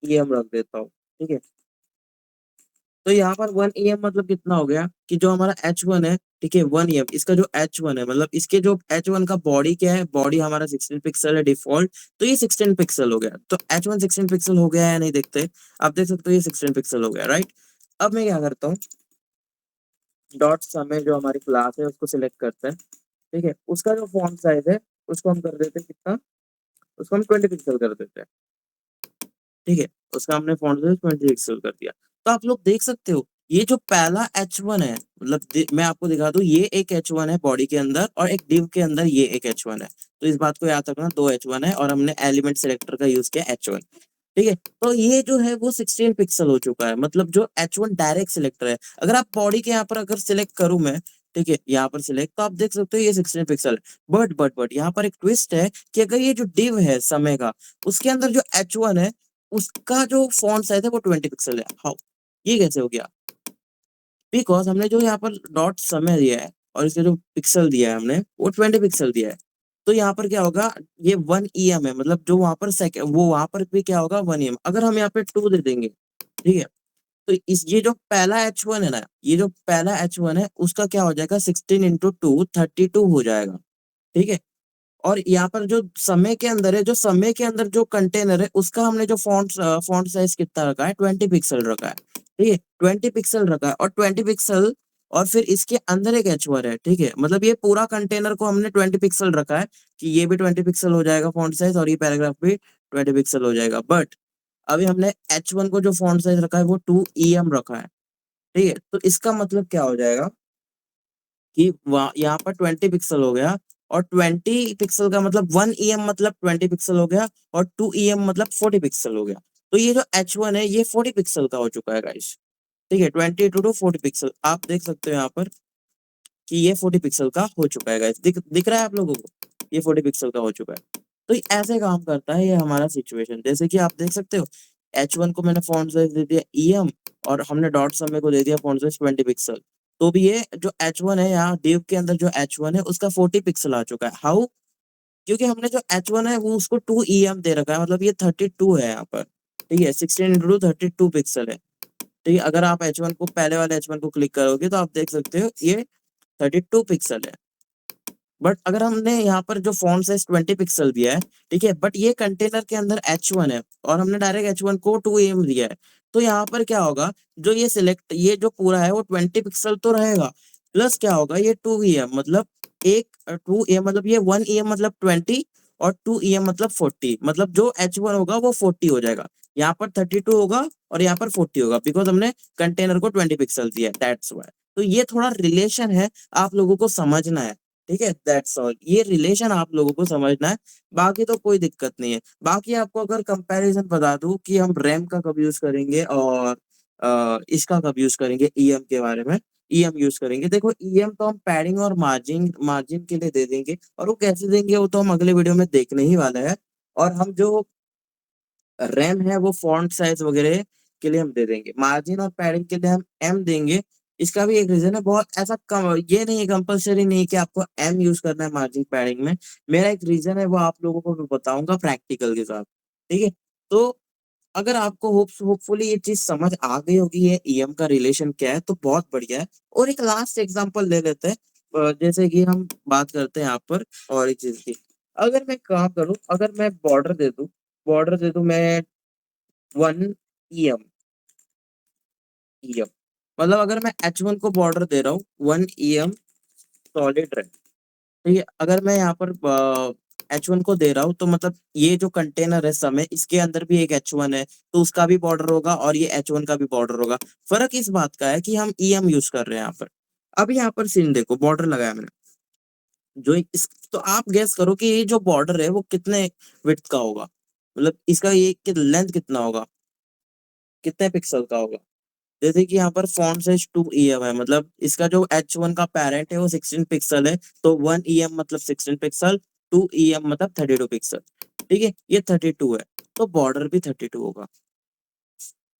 EM रख देता हूँ। ठीक है, तो यहाँ पर 1 EM मतलब कितना हो गया कि जो हमारा H1 है, ठीक है, 1 EM, इसका जो H1 है मतलब इसके जो H1 का बॉडी क्या है, बॉडी हमारा 16 पिक्सल है डिफॉल्ट, तो ये 16 पिक्सल हो गया। तो H1 16 पिक्सल हो गया है, नहीं देखते, आप देख सकते हो ये 16 पिक्सल हो गया, राइट। अब मैं क्या करता हूँ, डॉट समय जो हमारी क्लास है उसको सिलेक्ट करते हैं। ठीक है, उसका जो फॉन्ट साइज है उसको हम कर देते हैं कितना, उसको हम 20 पिक्सल कर देते हैं। ठीक है, उसका हमने फॉन्ट साइज 20 पिक्सल कर दिया। तो आप लोग देख सकते हो, ये जो पहला H1 है, मतलब मैं आपको दिखा दूं, ये एक H1 है बॉडी के अंदर और एक div के अंदर ये एक H1 है। तो इस बात को याद रखना, 2 H1 है और हमने एलिमेंट सिलेक्टर का यूज किया H1। ठीक है, तो ये जो है वो 16 पिक्सल हो चुका है, मतलब जो H1 डायरेक्ट सिलेक्टर है। अगर आप बॉडी के यहाँ पर अगर सिलेक्ट करूं मैं, ठीक है, यहाँ पर सिलेक्ट, तो आप देख सकते हो ये 16 पिक्सल है। बट यहाँ पर एक ट्विस्ट है कि अगर ये जो डिव है समय का, उसके अंदर जो H1 है, उसका जो फॉन्ट साइज है वो 20 पिक्सल है। हाउ, ये कैसे हो गया? बिकॉज हमने जो यहाँ पर डॉट समय दिया है और इसके जो पिक्सल दिया है हमने, वो 20 पिक्सल दिया है। तो यहाँ पर क्या होगा, ये 1 EM है, मतलब जो वहां पर सेकंड, वो वहां पर भी क्या होगा, 1 EM। अगर हम यहाँ पे 2 दे देंगे, ठीक है, तो इस ये जो पहला H1 है ना, ये जो पहला H1 है उसका क्या हो जाएगा, 16 × 2 32 हो जाएगा। ठीक है, और यहाँ पर जो समय के अंदर है, जो समय के अंदर जो कंटेनर है, उसका हमने जो फॉन्ट साइज कितना रखा है, 20 पिक्सल रखा है। ठीक है, 20 पिक्सल रखा है और 20 पिक्सल, और फिर इसके अंदर एक H1 है। ठीक है, मतलब ये पूरा कंटेनर को हमने 20 पिक्सल रखा है कि ये भी 20 पिक्सल हो जाएगा फॉन्ट साइज और ये पैराग्राफ भी 20 पिक्सल हो जाएगा। बट अभी हमने H1 को जो फॉन्ट साइज रखा है वो 2 EM रखा है। ठीक है, तो इसका मतलब क्या हो जाएगा कि वहाँ यहाँ पर 20 पिक्सल हो गया, और 20 पिक्सल का मतलब 1 EM मतलब 20 पिक्सल हो गया, और 2 EM मतलब 40 पिक्सल हो गया। तो ये जो H1 है ये 40 पिक्सल का हो चुका है गाइस। ठीक है, 20 × 2 40 पिक्सल, आप देख सकते हो यहाँ पर कि ये 40 पिक्सल का हो चुका है गाइस। दिख रहा है आप लोगों को, ये 40 पिक्सल का हो चुका है। तो ये ऐसे काम करता है ये हमारा सिचुएशन। जैसे कि आप देख सकते हो, H1 को मैंने फॉन्ट साइज दे दिया EM, और हमने डॉट समय को दे दिया फॉन्ट साइज 20 पिक्सल। तो भी ये जो H1 है, यहाँ div के अंदर जो H1 है उसका 40 पिक्सल आ चुका है। हाउ? क्योंकि हमने जो H1 है वो उसको 2 EM दे रखा है, मतलब ये 32 है यहाँ पर। ठीक है, 16 × 2 32 पिक्सल है। ठीक है, अगर आप H1 को, पहले वाले H1 को क्लिक करोगे तो आप देख सकते हो ये 32 पिक्सल है। बट अगर हमने यहाँ पर जो फॉन्ट साइज 20 पिक्सल दिया है, ठीक है, बट ये कंटेनर के अंदर H1 है और हमने डायरेक्ट H1 को 2 EM दिया है, तो यहाँ पर क्या होगा, जो ये सिलेक्ट, ये जो पूरा है वो 20 पिक्सल तो रहेगा, प्लस क्या होगा, ये 2 EM मतलब एक 2 EM मतलब ये 1 EM मतलब 20, और 2 EM मतलब 40, मतलब जो H1 होगा वो 40 हो जाएगा। यहाँ पर 32 होगा और यहाँ पर 40 होगा, बिकॉज हमने कंटेनर को 20 पिक्सल दिया है, दैट्स व्हाई। तो ये थोड़ा रिलेशन है, आप लोगों को समझना है। ठीक है, दैट्स ऑल, ये रिलेशन आप लोगों को समझना है। बाकी तो कोई दिक्कत नहीं है। बाकी आपको अगर कंपैरिजन बता दूं कि हम रैम का कब यूज करेंगे और इसका कब यूज करेंगे, ईएम के बारे में। ईएम यूज करेंगे, देखो ईएम तो हम पैडिंग और मार्जिन मार्जिन के लिए दे देंगे, और वो कैसे देंगे वो तो हम अगले वीडियो में देखने ही वाले हैं। और हम जो रैम है वो फॉन्ट साइज वगैरह के लिए हम दे देंगे, मार्जिन और पैडिंग के लिए हम एम देंगे। इसका भी एक रीजन है, बहुत ऐसा कम, ये नहीं है, कंपलसरी नहीं है कि आपको एम यूज करना है मार्जिन पैडिंग में। मेरा एक रीजन है, वो आप लोगों को भी बताऊंगा प्रैक्टिकल के साथ। ठीक है, तो अगर आपको होपफुली ये चीज समझ आ गई होगी, ये ईएम का रिलेशन क्या है, तो बहुत बढ़िया है। और एक लास्ट एग्जांपल ले लेते हैं, जैसे कि हम बात करते हैं यहाँ पर और एक चीज की। अगर मैं काम करूं, अगर मैं बॉर्डर दे दूं मैं 1 EM, मतलब अगर मैं H1 को बॉर्डर दे रहा हूँ 1 EM सॉलिड रेड। ठीक है, अगर मैं यहाँ पर H1 को दे रहा हूँ, तो मतलब ये जो कंटेनर है समय, इसके अंदर भी एक H1 है, तो उसका भी बॉर्डर होगा और ये H1 का भी बॉर्डर होगा। फर्क इस बात का है कि हम EM यूज कर रहे हैं यहाँ पर। अब यहाँ पर सीन देखो, बॉर्डर लगाया मैंने, जो इस, तो आप गैस करो कि ये जो बॉर्डर है वो कितने विड्थ का होगा, मतलब इसका ये लेंथ कितना होगा, कितने पिक्सल का होगा। जैसे कि यहाँ पर फॉन्ट साइज 2 EM है, मतलब इसका जो H1 का पेरेंट है वो 16 पिक्सल है, तो 1 EM मतलब 16 पिक्सल, 2 EM मतलब 32 पिक्सल। ठीक है, ये 32 है, तो बॉर्डर भी 32 होगा।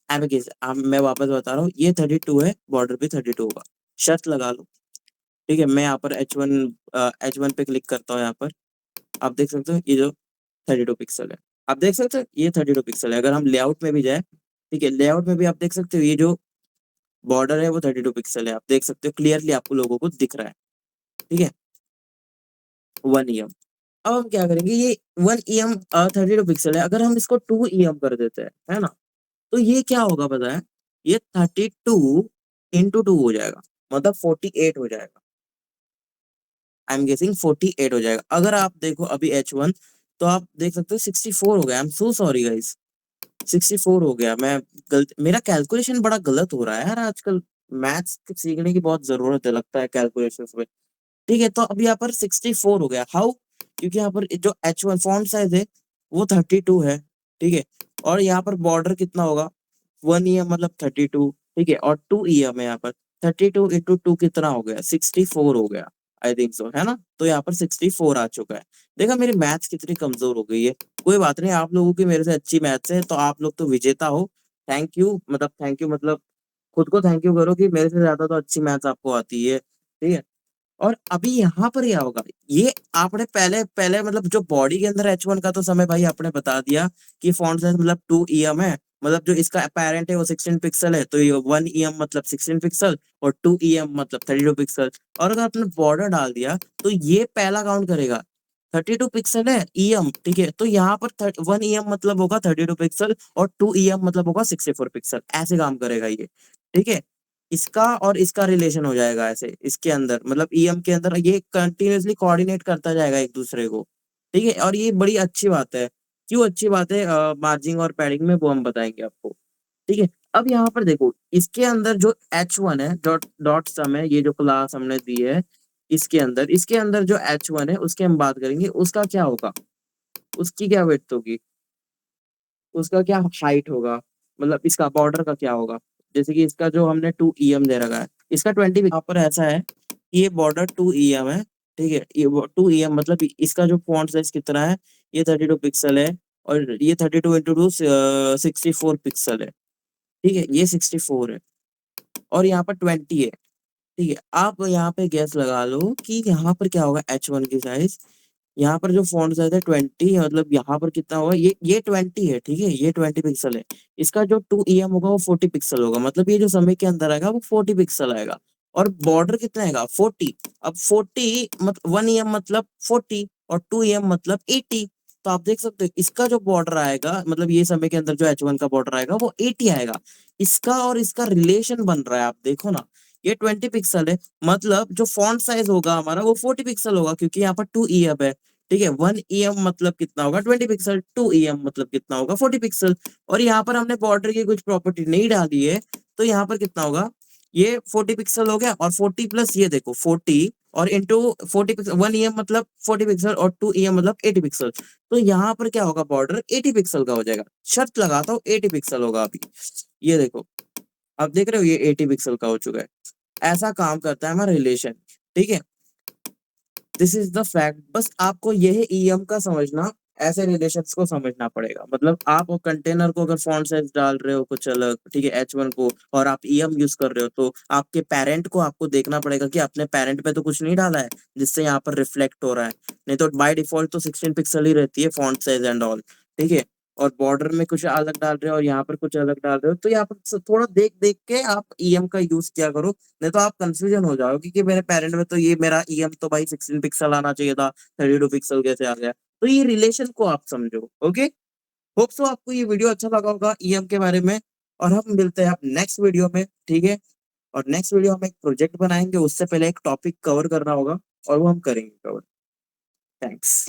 अब कैसे, अब मैं वापस बता रहा हूँ, ये 32 है, बॉर्डर भी 32 होगा। शर्त लगा लो। ठीक है, मैं यहाँ पर H1 पे क्लिक करता हूँ यहाँ पर। आप देख सकते हो ये जो 32 पिक्सल है, आप देख सकते हो ये 32 पिक्सल है। अगर हम लेआउट में भी जाए, ठीक है, लेआउट में भी आप देख सकते हो ये जो बॉर्डर है वो 32 पिक्सल है, आप देख सकते हो क्लियरली, आपको लोगों को दिख रहा है। ठीक है, 1 EM। अब हम क्या करेंगे, ये 1 EM 32 पिक्सल है, अगर हम इसको 2 EM कर देते हैं, है ना, तो ये क्या होगा पता है, ये 32 × 2 हो जाएगा, मतलब 48 हो जाएगा। आई एम गेसिंग 48 हो जाएगा। अगर आप देखो अभी H1, तो आप देख सकते हो 64 हो गया। I am so sorry guys, 64 हो गया। मैं गलत, मेरा कैलकुलेशन बड़ा गलत हो रहा है यार आजकल। मैथ्स सीखने की बहुत जरूरत है लगता है कैलकुलेशन में। ठीक है, तो अभी यहाँ पर 64 हो गया। हाउ? क्योंकि यहाँ पर जो H1 फॉन्ट साइज है वो 32 है। ठीक है, और यहाँ पर बॉर्डर कितना होगा, 1 EM मतलब 32। ठीक है, और 2 EM है यहाँ पर, 32 × 2 कितना हो गया, 64 हो गया। आई थिंक सो, है ना, तो यहाँ पर 64 आ चुका है। देखा मेरी मैथ्स कितनी कमजोर हो गई है। कोई बात नहीं, आप लोगों की मेरे से अच्छी मैथ्स है, तो आप लोग तो विजेता हो। थैंक यू, मतलब थैंक यू, मतलब खुद को थैंक यू करो कि मेरे से ज्यादा तो अच्छी मैथ्स आपको आती है। ठीक है, और अभी यहाँ पर क्या होगा, ये आपने पहले पहले मतलब जो बॉडी के अंदर H1 का तो समय भाई आपने बता दिया कि फॉन्ट साइज मतलब 2 EM है, मतलब जो इसका अपेरेंट है वो 16 पिक्सल है, तो ये 1 EM मतलब 16 पिक्सल, और 2 EM मतलब 32 पिक्सल। और अगर आपने बॉर्डर डाल दिया तो ये पहला काउंट करेगा, 32 पिक्सल है EM। ठीक है, तो यहाँ पर 1 EM मतलब होगा 32 पिक्सल, और 2 EM मतलब होगा 64 पिक्सल, ऐसे काम करेगा ये। ठीक है, इसका और इसका रिलेशन हो जाएगा ऐसे, इसके अंदर मतलब ईएम के अंदर ये कंटिन्यूअसली कोऑर्डिनेट करता जाएगा एक दूसरे को। ठीक है, और ये बड़ी अच्छी बात है। क्यों अच्छी बात है, मार्जिंग और पैडिंग में वो हम बताएंगे आपको। ठीक है, अब यहाँ पर देखो, इसके अंदर जो H1 है, डॉट डॉट सम है, ये जो क्लास हमने दी है, इसके अंदर जो H1 है उसकी हम बात करेंगे, उसका क्या होगा, उसकी क्या विड्थ होगी, उसका क्या हाइट होगा, मतलब इसका बॉर्डर का क्या होगा। जैसे कि इसका जो हमने 2 EM दे रखा है, इसका 20, यहाँ पर ऐसा है कि ये बॉर्डर 2 EM है। ठीक है, ये 2 EM मतलब इसका जो फॉन्ट साइज कितना है, ये 32 पिक्सल है, और ये 32 × 2 64 पिक्सल है। ठीक है, ये 64 है, और यहाँ पर 20 है। ठीक है, आप यहाँ पे गैस लगा लो कि यहाँ पर क्या होगा H1 की साइज। यहाँ पर जो फॉन्ट साइज है 20, मतलब यहाँ पर कितना होगा, ये 20 है। ठीक है, ये 20 पिक्सल है। इसका जो 2 EM होगा वो 40 पिक्सल होगा, मतलब ये जो समय के अंदर आएगा वो 40 पिक्सल आएगा। और बॉर्डर कितना आएगा, 40। अब 40 मतलब 1 EM मतलब 40, और 2 EM मतलब 80। तो आप देख सकते हो इसका जो बॉर्डर आएगा, मतलब ये समय के अंदर जो H1 का बॉर्डर आएगा वो 80 आएगा। इसका और इसका रिलेशन बन रहा है, आप देखो ना, ये 20 पिक्सल है, मतलब जो फॉन्ट साइज होगा हमारा वो 40 पिक्सल होगा, क्योंकि यहाँ पर 2 EM है। ठीक है, 1 EM मतलब कितना होगा, 20 पिक्सल, 2 EM मतलब कितना होगा, 40 पिक्सल। और यहाँ पर हमने बॉर्डर की कुछ प्रॉपर्टी नहीं डाली है, तो यहाँ पर कितना होगा, ये 40 पिक्सल हो गया, और 40 प्लस ये देखो 40, और इंटू 40 पिक्सल, 1 EM मतलब 40 पिक्सल, और 2 EM मतलब 80 पिक्सल। तो यहाँ पर क्या होगा, बॉर्डर 80 पिक्सल का हो जाएगा। शर्त लगाता हूँ 80 पिक्सल होगा अभी। ये देखो, आप देख रहे हो ये 80 पिक्सल का हो चुका है। ऐसा काम करता है हमारा रिलेशन। ठीक है, दिस इज द फैक्ट। बस आपको यह ईएम का समझना, ऐसे रिलेशंस को समझना पड़ेगा। मतलब आप कंटेनर को अगर फॉन्ट साइज डाल रहे हो कुछ अलग, ठीक है, H1 को, और आप ईएम यूज कर रहे हो, तो आपके पेरेंट को आपको देखना पड़ेगा कि अपने पेरेंट पे तो कुछ नहीं डाला है जिससे यहाँ पर रिफ्लेक्ट हो रहा है। नहीं तो बाय डिफॉल्ट तो 16 पिक्सल ही रहती है फॉन्ट साइज एंड ऑल। ठीक है, और बॉर्डर में कुछ अलग डाल रहे हो और यहाँ पर कुछ अलग डाल रहे हो, तो यहाँ पर थोड़ा देख देख के आप ईएम का यूज किया करो। नहीं तो आप कंफ्यूजन हो जाओगे कि मेरे पेरेंट में तो ये मेरा ईएम तो भाई 16 पिक्सल आना चाहिए था, 32 पिक्सल कैसे आ गया। तो ये रिलेशन को आप समझो। ओके, होप सो आपको ये वीडियो अच्छा लगा होगा ईएम के बारे में, और हम मिलते हैं आप नेक्स्ट वीडियो में। ठीक है, और नेक्स्ट वीडियो हम एक प्रोजेक्ट बनाएंगे, उससे पहले एक टॉपिक कवर करना होगा, और वो हम करेंगे कवर। थैंक्स।